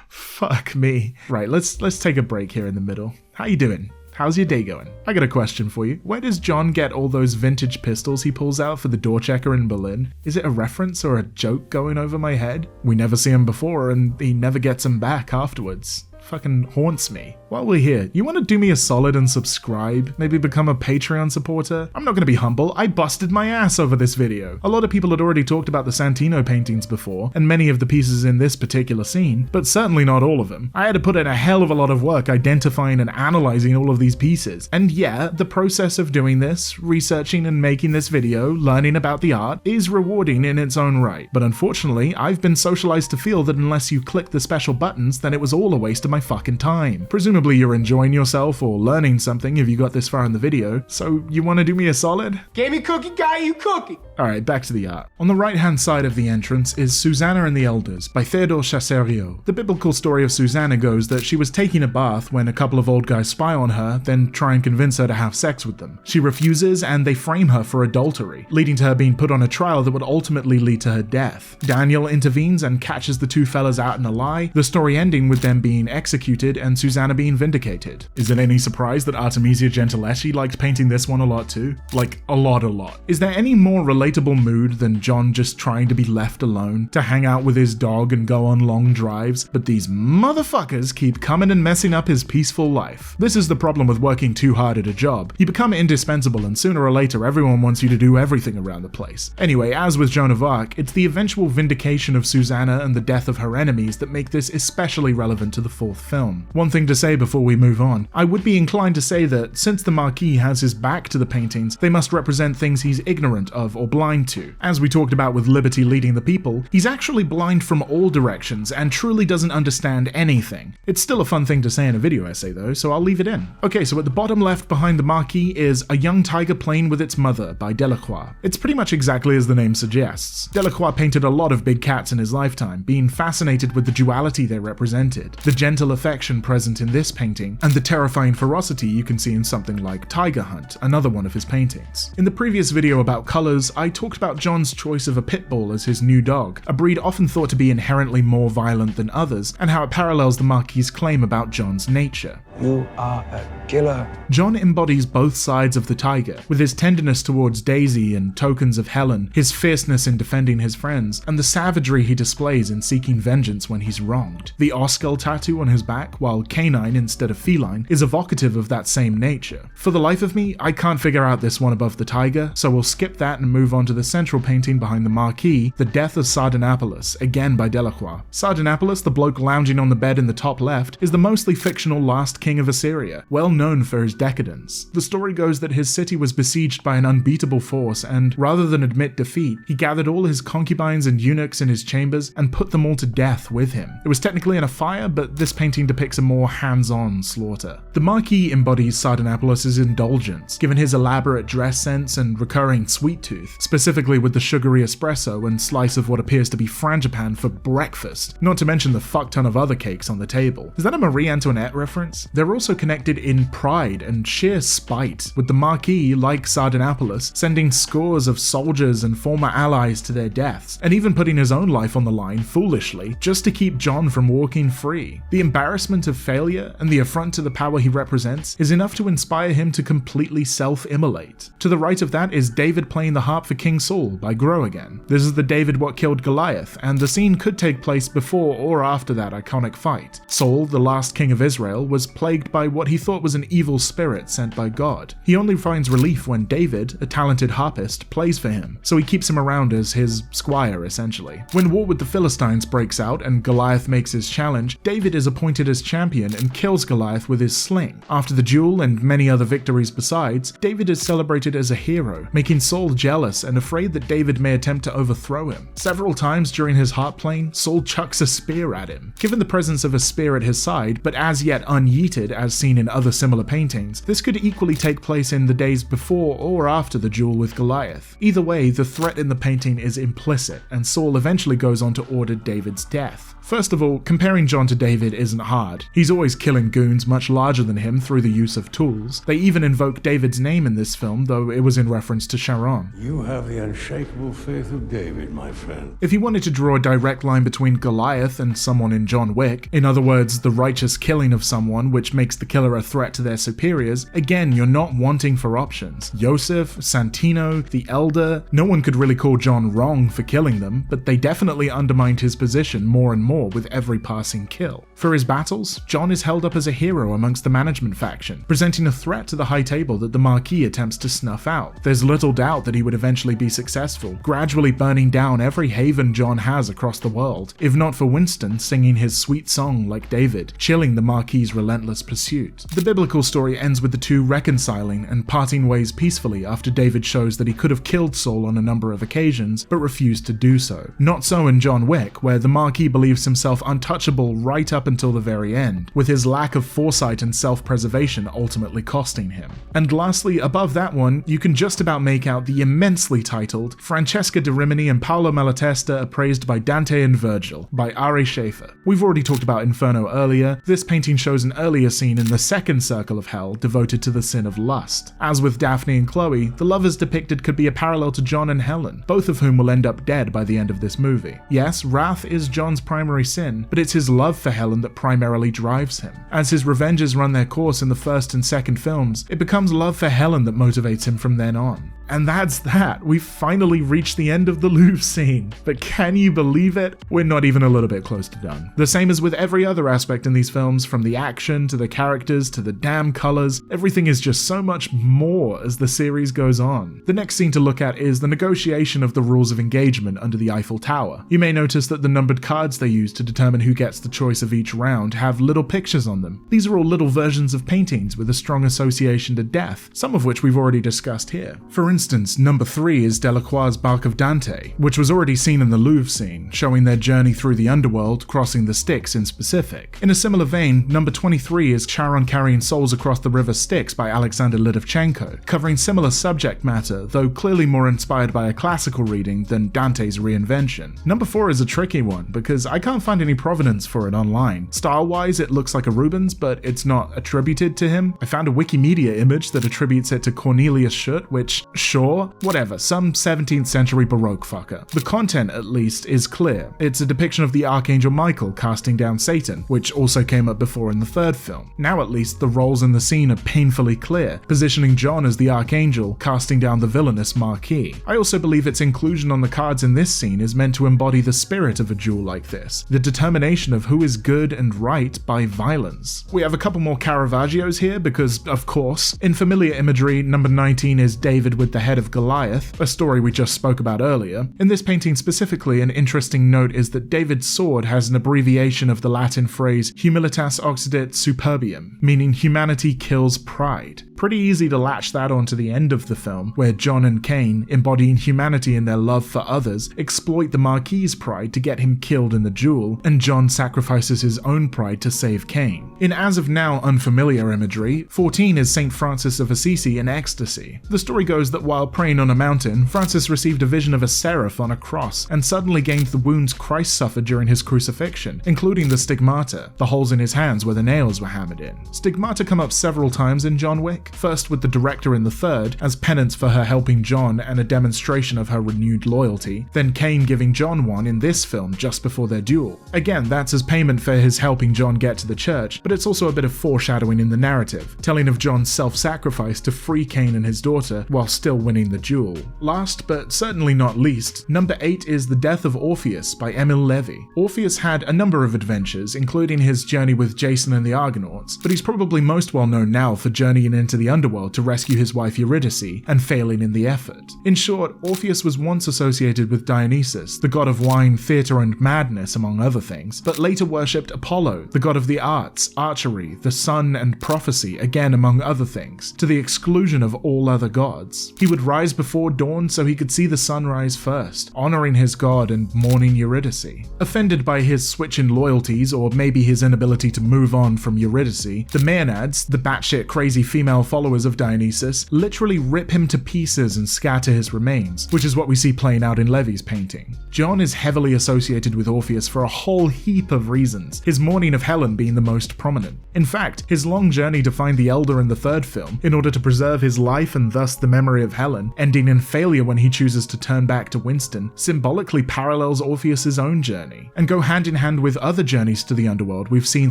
Fuck me. Right, let's take a break here in the middle. How you doing? How's your day going? I got a question for you. Where does John get all those vintage pistols he pulls out for the door checker in Berlin? Is it a reference or a joke going over my head? We never see him before and he never gets them back afterwards. Fucking haunts me. While we're here, you want to do me a solid and subscribe? Maybe become a Patreon supporter? I'm not going to be humble, I busted my ass over this video. A lot of people had already talked about the Santino paintings before, and many of the pieces in this particular scene, but certainly not all of them. I had to put in a hell of a lot of work identifying and analyzing all of these pieces. And yeah, the process of doing this, researching and making this video, learning about the art, is rewarding in its own right. But unfortunately, I've been socialized to feel that unless you click the special buttons, then it was all a waste of my fucking time. Presumably you're enjoying yourself or learning something if you got this far in the video, so you want to do me a solid? Gave me cookie, got you cookie. Alright, back to the art. On the right hand side of the entrance is Susanna and the Elders by Theodore Chasserio. The biblical story of Susanna goes that she was taking a bath when a couple of old guys spy on her, then try and convince her to have sex with them. She refuses and they frame her for adultery, leading to her being put on a trial that would ultimately lead to her death. Daniel intervenes and catches the two fellas out in a lie, the story ending with them being executed and Susanna being vindicated. Is it any surprise that Artemisia Gentileschi liked painting this one a lot too? Like, a lot. Is there any more relatable mood than John just trying to be left alone, to hang out with his dog and go on long drives, but these motherfuckers keep coming and messing up his peaceful life? This is the problem with working too hard at a job. You become indispensable and sooner or later everyone wants you to do everything around the place. Anyway, as with Joan of Arc, it's the eventual vindication of Susanna and the death of her enemies that make this especially relevant to the fourth film. One thing to say before we move on, I would be inclined to say that since the Marquis has his back to the paintings, they must represent things he's ignorant of or blind to. As we talked about with Liberty leading the people, he's actually blind from all directions and truly doesn't understand anything. It's still a fun thing to say in a video essay though, so I'll leave it in. Okay, so at the bottom left behind the Marquis is A Young Tiger Playing with Its Mother by Delacroix. It's pretty much exactly as the name suggests. Delacroix painted a lot of big cats in his lifetime, being fascinated with the duality they represented, the gentle affection present in this painting, and the terrifying ferocity you can see in something like Tiger Hunt, another one of his paintings. In the previous video about colors, I talked about John's choice of a pit bull as his new dog, a breed often thought to be inherently more violent than others, and how it parallels the Marquis' claim about John's nature. You are a killer. John embodies both sides of the tiger, with his tenderness towards Daisy and tokens of Helen, his fierceness in defending his friends, and the savagery he displays in seeking vengeance when he's wronged. The Oskull tattoo on on his back, while canine instead of feline is evocative of that same nature. For the life of me, I can't figure out this one above the tiger, so we'll skip that and move on to the central painting behind the marquee, The Death of Sardanapalus, again by Delacroix. Sardanapalus, the bloke lounging on the bed in the top left, is the mostly fictional last king of Assyria, well known for his decadence. The story goes that his city was besieged by an unbeatable force, and rather than admit defeat, he gathered all his concubines and eunuchs in his chambers and put them all to death with him. It was technically in a fire, but this painting depicts a more hands-on slaughter. The marquee embodies Sardanapalus' indulgence, given his elaborate dress sense and recurring sweet tooth, specifically with the sugary espresso and slice of what appears to be frangipan for breakfast, not to mention the fuck ton of other cakes on the table. Is that a Marie Antoinette reference? They're also connected in pride and sheer spite, with the marquis, like Sardanapalus, sending scores of soldiers and former allies to their deaths, and even putting his own life on the line foolishly just to keep John from walking free. The embarrassment of failure and the affront to the power he represents is enough to inspire him to completely self-immolate. To the right of that is David playing the harp for King Saul by Grow Again. This is the David what killed Goliath, and the scene could take place before or after that iconic fight. Saul, the last king of Israel, was plagued by what he thought was an evil spirit sent by God. He only finds relief when David, a talented harpist, plays for him, so he keeps him around as his squire essentially. When war with the Philistines breaks out and Goliath makes his challenge, David is appointed as champion and kills Goliath with his sling. After the duel and many other victories besides, David is celebrated as a hero, making Saul jealous and afraid that David may attempt to overthrow him. Several times during his harp playing, Saul chucks a spear at him. Given the presence of a spear at his side, but as yet unyeeted as seen in other similar paintings, this could equally take place in the days before or after the duel with Goliath. Either way, the threat in the painting is implicit, and Saul eventually goes on to order David's death. First of all, comparing John to David isn't hard. He's always killing goons much larger than him through the use of tools. They even invoke David's name in this film, though it was in reference to Sharon. You have the unshakable faith of David, my friend. If you wanted to draw a direct line between Goliath and someone in John Wick, in other words, the righteous killing of someone which makes the killer a threat to their superiors, again, you're not wanting for options. Yosef, Santino, the Elder, no one could really call John wrong for killing them, but they definitely undermined his position more and more with every passing kill. For his battles, John is held up as a hero amongst the management faction, presenting a threat to the high table that the Marquis attempts to snuff out. There's little doubt that he would eventually be successful, gradually burning down every haven John has across the world, if not for Winston singing his sweet song like David, chilling the Marquis' relentless pursuit. The biblical story ends with the two reconciling and parting ways peacefully after David shows that he could have killed Saul on a number of occasions, but refused to do so. Not so in John Wick, where the Marquis believes himself untouchable right up until the very end, with his lack of foresight and self-preservation ultimately costing him. And lastly, above that one, you can just about make out the immensely titled Francesca da Rimini and Paolo Malatesta Appraised by Dante and Virgil by Ari Schaffer. We've already talked about Inferno earlier. This painting shows an earlier scene in the second circle of hell devoted to the sin of lust. As with Daphne and Chloe, the lovers depicted could be a parallel to John and Helen, both of whom will end up dead by the end of this movie. Yes, wrath is John's primary sin, but it's his love for Helen that primarily drives him. As his revenges run their course in the first and second films, it becomes love for Helen that motivates him from then on. And that's that. We've finally reached the end of the Louvre scene. But can you believe it? We're not even a little bit close to done. The same as with every other aspect in these films, from the action to the characters to the damn colors, everything is just so much more as the series goes on. The next scene to look at is the negotiation of the rules of engagement under the Eiffel Tower. You may notice that the numbered cards they use to determine who gets the choice of each round have little pictures on them. These are all little versions of paintings with a strong association to death, some of which we've already discussed here. For instance, number 3 is Delacroix's Bark of Dante, which was already seen in the Louvre scene, showing their journey through the underworld, crossing the Styx in specific. In a similar vein, number 23 is Charon carrying souls across the river Styx by Alexander Litovchenko, covering similar subject matter, though clearly more inspired by a classical reading than Dante's reinvention. Number 4 is a tricky one, because I can't find any provenance for it online. Style-wise, it looks like a Rubens, but it's not attributed to him. I found a Wikimedia image that attributes it to Cornelius Schutt, which Sure, whatever, some 17th century Baroque fucker. The content, at least, is clear. It's a depiction of the Archangel Michael casting down Satan, which also came up before in the third film. Now at least, the roles in the scene are painfully clear, positioning John as the Archangel casting down the villainous Marquis. I also believe its inclusion on the cards in this scene is meant to embody the spirit of a duel like this, the determination of who is good and right by violence. We have a couple more Caravaggios here because, of course, in familiar imagery, number 19 is David with the head of Goliath, a story we just spoke about earlier. In this painting specifically, an interesting note is that David's sword has an abbreviation of the Latin phrase humilitas occidit superbium, meaning humanity kills pride. Pretty easy to latch that onto the end of the film, where John and Cain, embodying humanity in their love for others, exploit the Marquis's pride to get him killed in the duel, and John sacrifices his own pride to save Cain. In as of now unfamiliar imagery, 14 is St. Francis of Assisi in ecstasy. The story goes that while praying on a mountain, Francis received a vision of a seraph on a cross, and suddenly gained the wounds Christ suffered during his crucifixion, including the stigmata, the holes in his hands where the nails were hammered in. Stigmata come up several times in John Wick, first with the director in the third, as penance for her helping John and a demonstration of her renewed loyalty, then Cain giving John one in this film just before their duel. Again, that's as payment for his helping John get to the church, but it's also a bit of foreshadowing in the narrative, telling of John's self-sacrifice to free Cain and his daughter while still winning the duel. Last, but certainly not least, number 8 is The Death of Orpheus by Emil Levy. Orpheus had a number of adventures, including his journey with Jason and the Argonauts, but he's probably most well known now for journeying into the underworld to rescue his wife Eurydice and failing in the effort. In short, Orpheus was once associated with Dionysus, the god of wine, theatre and madness among other things, but later worshipped Apollo, the god of the arts, archery, the sun and prophecy, again among other things, to the exclusion of all other gods. He would rise before dawn so he could see the sunrise first, honouring his god and mourning Eurydice. Offended by his switch in loyalties, or maybe his inability to move on from Eurydice, the Maenads, the batshit crazy female followers of Dionysus, literally rip him to pieces and scatter his remains, which is what we see playing out in Levy's painting. John is heavily associated with Orpheus for a whole heap of reasons, his mourning of Helen being the most prominent. In fact, his long journey to find the Elder in the third film, in order to preserve his life and thus the memory of Helen, ending in failure when he chooses to turn back to Winston, symbolically parallels Orpheus's own journey, and go hand in hand with other journeys to the underworld we've seen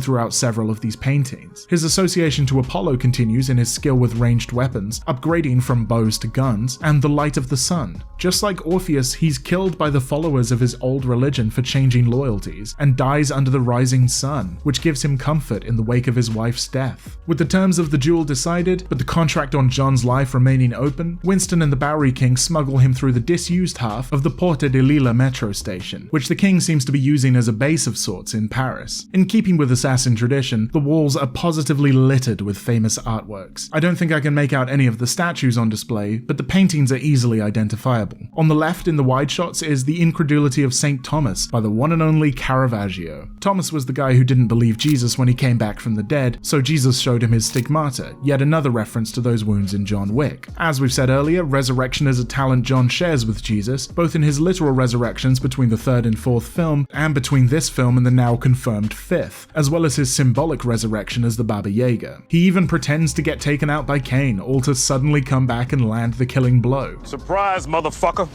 throughout several of these paintings. His association to Apollo continues in his skill with ranged weapons, upgrading from bows to guns, and the light of the sun. Just like Orpheus, he's killed by the followers of his old religion for changing loyalties, and dies under the rising sun, which gives him comfort in the wake of his wife's death. With the terms of the duel decided, but the contract on John's life remaining open, Winston and the Bowery King smuggle him through the disused half of the Porta de Lille metro station, which the king seems to be using as a base of sorts in Paris. In keeping with assassin tradition, the walls are positively littered with famous artworks. I don't think I can make out any of the statues on display, but the paintings are easily identifiable. On the left in the wide shots is The Incredulity of St. Thomas by the one and only Caravaggio. Thomas was the guy who didn't believe Jesus when he came back from the dead, so Jesus showed him his stigmata, yet another reference to those wounds in John Wick. As we've said earlier, resurrection is a talent John shares with Jesus, both in his literal resurrections between the third and fourth film, and between this film and the now confirmed fifth, as well as his symbolic resurrection as the Baba Yaga. He even pretends to get taken out by Cain, all to suddenly come back and land the killing blow. Surprise, motherfucker!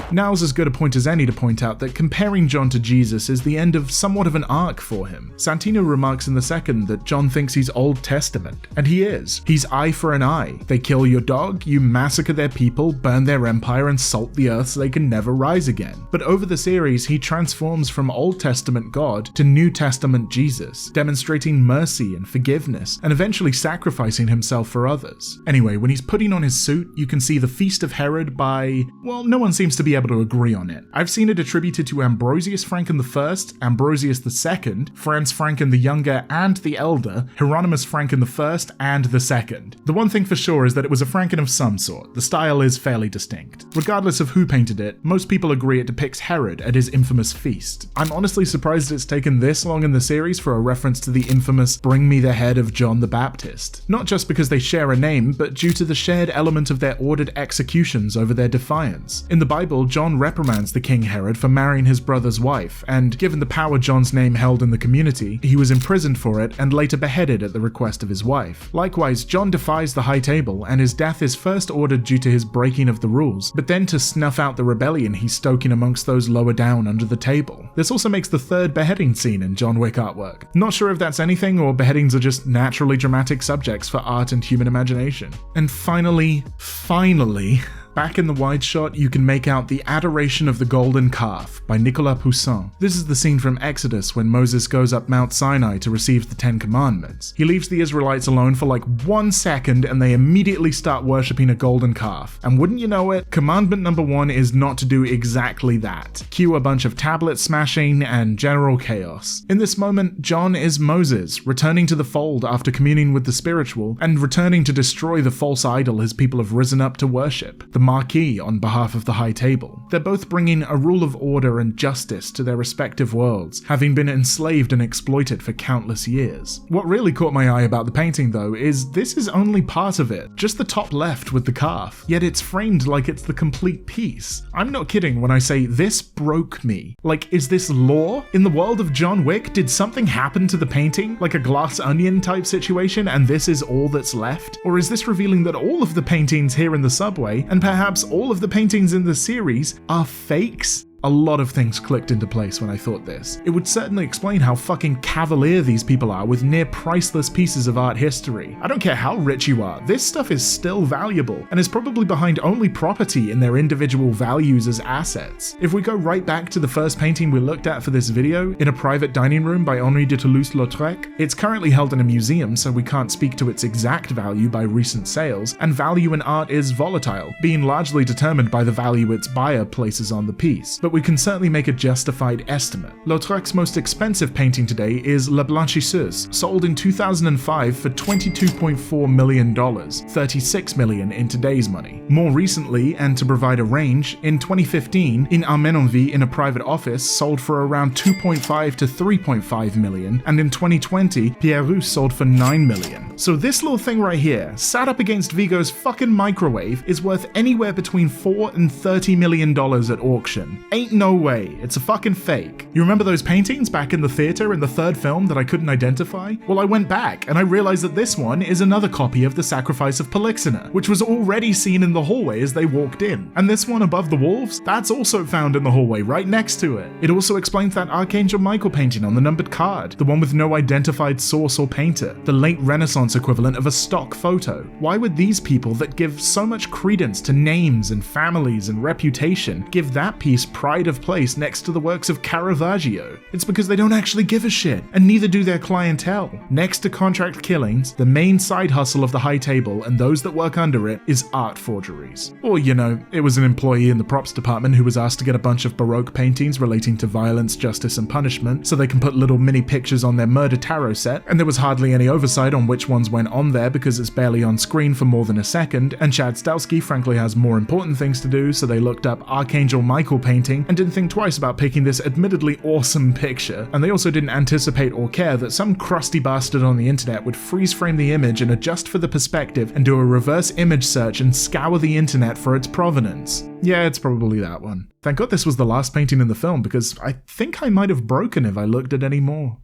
Now's as good a point as any to point out that comparing John to Jesus is the end of somewhat of an arc for him. Santino remarks in the second that John thinks he's Old Testament, and he is. He's eye for an eye. They kill your dog, you massacre their people, burn their empire, and salt the earth so they can never rise again. But over the series, he transforms from Old Testament God to New Testament Jesus, demonstrating mercy and forgiveness, and eventually sacrificing himself for others. Anyway, when he's putting on his suit, you can see The Feast of Herod by, well, no one seems to be able to agree on it. I've seen it attributed to Ambrosius Franken I, Ambrosius II, Franz Franken the Younger and the Elder, Hieronymus Franken I and the Second. The one thing for sure is that it was a Franken of some sort. The style is fairly distinct. Regardless of who painted it, most people agree it depicts Herod at his infamous feast. I'm honestly surprised it's taken this long in the series for a reference to the infamous Bring Me the Head of John the Baptist. Not just because they share a name, but due to the shared element of their ordered executions over their defiance. In the Bible, John reprimands the King Herod for marrying his brother's wife, and given the power John's name held in the community, he was imprisoned for it and later beheaded at the request of his wife. Likewise, John defies the High Table, and his death is first ordered due to his breaking of the rules, but then to snuff out the rebellion he's stoking amongst those lower down under the table. This also makes the third beheading scene in John Wick artwork. Not sure if that's anything, or beheadings are just naturally dramatic subjects for art and human imagination. And finally, back in the wide shot, you can make out The Adoration of the Golden Calf by Nicolas Poussin. This is the scene from Exodus when Moses goes up Mount Sinai to receive the Ten Commandments. He leaves the Israelites alone for like 1 second and they immediately start worshipping a golden calf. And wouldn't you know it, commandment number 1 is not to do exactly that. Cue a bunch of tablet smashing and general chaos. In this moment, John is Moses, returning to the fold after communing with the spiritual and returning to destroy the false idol his people have risen up to worship, the Marquis on behalf of the High Table. They're both bringing a rule of order and justice to their respective worlds, having been enslaved and exploited for countless years. What really caught my eye about the painting though is this is only part of it, just the top left with the calf, yet it's framed like it's the complete piece. I'm not kidding when I say this broke me. Like, is this lore? In the world of John Wick, did something happen to the painting, like a glass onion type situation, and this is all that's left? Or is this revealing that all of the paintings here in the subway, and perhaps all of the paintings in the series, are fakes? A lot of things clicked into place when I thought this. It would certainly explain how fucking cavalier these people are with near priceless pieces of art history. I don't care how rich you are, this stuff is still valuable, and is probably behind only property in their individual values as assets. If we go right back to the first painting we looked at for this video, in a private dining room by Henri de Toulouse-Lautrec, it's currently held in a museum, so we can't speak to its exact value by recent sales, and value in art is volatile, being largely determined by the value its buyer places on the piece. But we can certainly make a justified estimate. Lautrec's most expensive painting today is La Blanchisseuse, sold in 2005 for $22.4 million, $36 million in today's money. More recently, and to provide a range, in 2015, in Armenonville in a private office sold for around 2.5 to 3.5 million, and in 2020, Pierre Roux sold for 9 million. So this little thing right here, sat up against Vigo's fucking microwave, is worth anywhere between $4 and $30 million at auction. Ain't no way, it's a fucking fake. You remember those paintings back in the theater in the third film that I couldn't identify? Well, I went back and I realized that this one is another copy of The Sacrifice of Polixena, which was already seen in the hallway as they walked in. And this one above the wolves, that's also found in the hallway right next to it. It also explains that Archangel Michael painting on the numbered card, the one with no identified source or painter, the late Renaissance equivalent of a stock photo. Why would these people that give so much credence to names and families and reputation give that piece pride of place next to the works of Caravaggio? It's because they don't actually give a shit, and neither do their clientele. Next to contract killings, the main side hustle of the High Table and those that work under it is art forgeries. Or, you know, it was an employee in the props department who was asked to get a bunch of Baroque paintings relating to violence, justice, and punishment so they can put little mini pictures on their murder tarot set, and there was hardly any oversight on which ones went on there because it's barely on screen for more than a second, and Chad Stahelski frankly has more important things to do, so they looked up Archangel Michael painting and didn't think twice about picking this admittedly awesome picture, and they also didn't anticipate or care that some crusty bastard on the internet would freeze frame the image and adjust for the perspective and do a reverse image search and scour the internet for its provenance. Yeah, it's probably that one. Thank God this was the last painting in the film, because I think I might have broken if I looked at any more.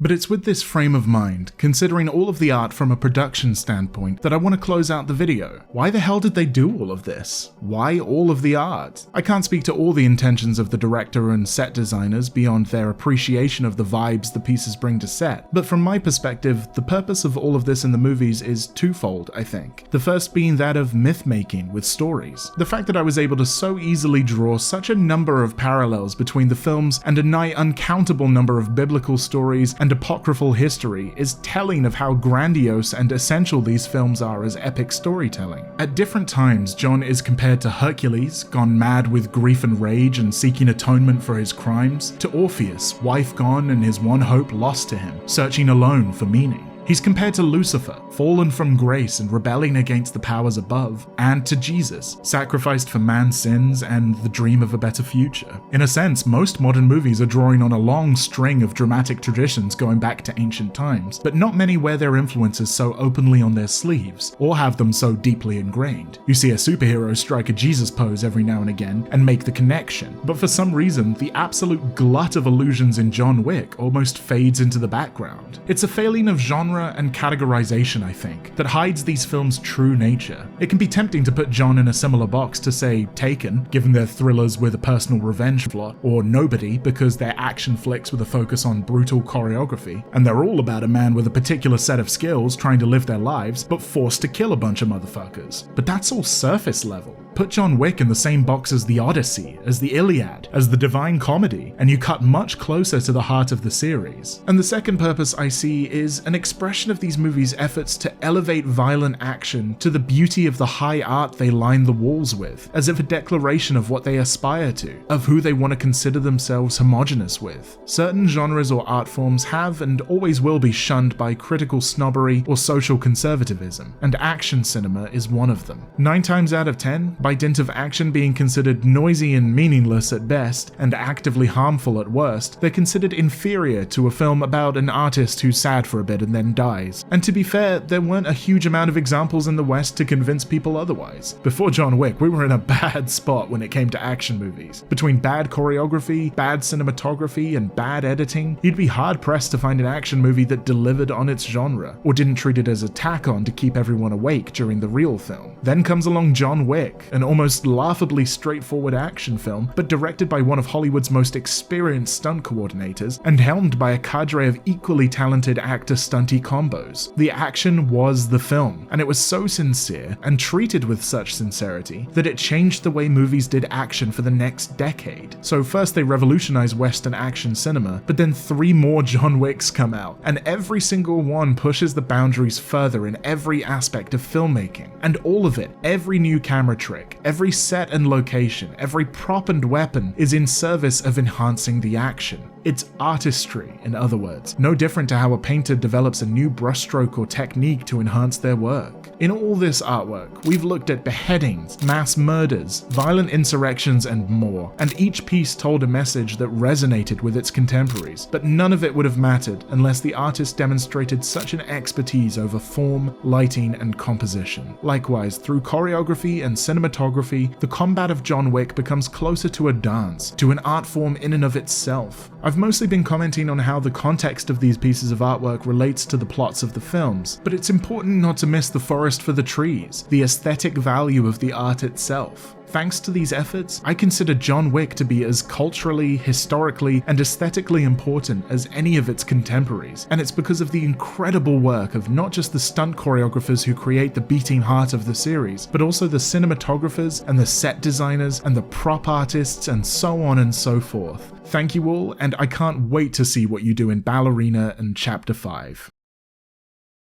But it's with this frame of mind, considering all of the art from a production standpoint, that I want to close out the video. Why the hell did they do all of this? Why all of the art? I can't speak to all the intentions of the director and set designers beyond their appreciation of the vibes the pieces bring to set, but from my perspective, the purpose of all of this in the movies is twofold, I think. The first being that of myth-making with stories. The fact that I was able to so easily draw such a number of parallels between the films and a nigh uncountable number of biblical stories and apocryphal history is telling of how grandiose and essential these films are as epic storytelling. At different times, John is compared to Hercules, gone mad with grief and rage and seeking atonement for his crimes, to Orpheus, wife gone and his one hope lost to him, searching alone for meaning. He's compared to Lucifer, fallen from grace and rebelling against the powers above, and to Jesus, sacrificed for man's sins and the dream of a better future. In a sense, most modern movies are drawing on a long string of dramatic traditions going back to ancient times, but not many wear their influences so openly on their sleeves, or have them so deeply ingrained. You see a superhero strike a Jesus pose every now and again and make the connection, but for some reason, the absolute glut of allusions in John Wick almost fades into the background. It's a failing of genre and categorization, I think, that hides these films' true nature. It can be tempting to put John in a similar box to, say, Taken, given they're thrillers with a personal revenge plot, or Nobody because they're action flicks with a focus on brutal choreography, and they're all about a man with a particular set of skills trying to live their lives, but forced to kill a bunch of motherfuckers. But that's all surface level. Put John Wick in the same box as the Odyssey, as the Iliad, as the Divine Comedy, and you cut much closer to the heart of the series. And the second purpose I see is an expression of these movies' efforts to elevate violent action to the beauty of the high art they line the walls with, as if a declaration of what they aspire to, of who they want to consider themselves homogenous with. Certain genres or art forms have and always will be shunned by critical snobbery or social conservatism, and action cinema is one of them. 9 times out of 10, by dint of action being considered noisy and meaningless at best, and actively harmful at worst, they're considered inferior to a film about an artist who's sad for a bit and then dies. And to be fair, there weren't a huge amount of examples in the West to convince people otherwise. Before John Wick, we were in a bad spot when it came to action movies. Between bad choreography, bad cinematography, and bad editing, you'd be hard-pressed to find an action movie that delivered on its genre, or didn't treat it as a tack-on to keep everyone awake during the real film. Then comes along John Wick, an almost laughably straightforward action film, but directed by one of Hollywood's most experienced stunt coordinators, and helmed by a cadre of equally talented actor-stunty combos. The action was the film, and it was so sincere, and treated with such sincerity, that it changed the way movies did action for the next decade. So first they revolutionized Western action cinema, but then 3 more John Wicks come out, and every single one pushes the boundaries further in every aspect of filmmaking. And all of it, every new camera trick, every set and location, every prop and weapon is in service of enhancing the action. It's artistry, in other words, no different to how a painter develops a new brushstroke or technique to enhance their work. In all this artwork, we've looked at beheadings, mass murders, violent insurrections, and more, and each piece told a message that resonated with its contemporaries, but none of it would have mattered unless the artist demonstrated such an expertise over form, lighting, and composition. Likewise, through choreography and cinematography, the combat of John Wick becomes closer to a dance, to an art form in and of itself. I've mostly been commenting on how the context of these pieces of artwork relates to the plots of the films, but it's important not to miss the forest for the trees, the aesthetic value of the art itself. Thanks to these efforts, I consider John Wick to be as culturally, historically, and aesthetically important as any of its contemporaries, and it's because of the incredible work of not just the stunt choreographers who create the beating heart of the series, but also the cinematographers and the set designers and the prop artists and so on and so forth. Thank you all, and I can't wait to see what you do in Ballerina and Chapter 5.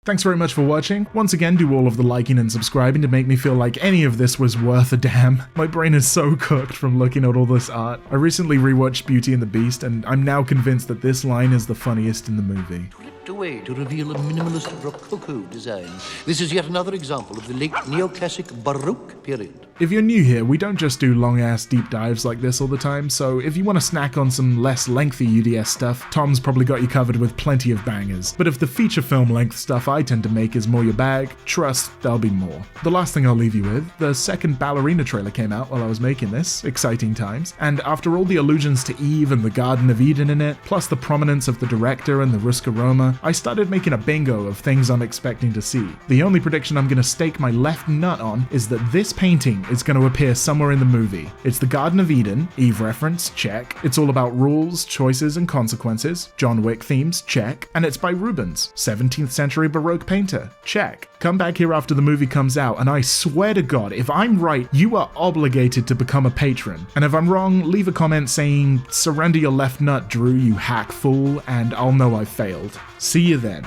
Thanks very much for watching. Once again, do all of the liking and subscribing to make me feel like any of this was worth a damn. My brain is so cooked from looking at all this art. I recently rewatched Beauty and the Beast, and I'm now convinced that this line is the funniest in the movie. Away to reveal a minimalist Rococo design. This is yet another example of the late neoclassic Baroque period. If you're new here, we don't just do long-ass deep dives like this all the time, so if you want to snack on some less lengthy UDS stuff, Tom's probably got you covered with plenty of bangers. But if the feature film length stuff I tend to make is more your bag, trust there'll be more. The last thing I'll leave you with, the second Ballerina trailer came out while I was making this, exciting times, and after all the allusions to Eve and the Garden of Eden in it, plus the prominence of the director and the Ruska Roma, I started making a bingo of things I'm expecting to see. The only prediction I'm going to stake my left nut on is that this painting is going to appear somewhere in the movie. It's the Garden of Eden, Eve reference, check. It's all about rules, choices, and consequences, John Wick themes, check. And it's by Rubens, 17th century Baroque painter, check. Come back here after the movie comes out, and I swear to God, if I'm right, you are obligated to become a patron. And if I'm wrong, leave a comment saying, "Surrender your left nut, Drew, you hack fool," and I'll know I failed. See you then.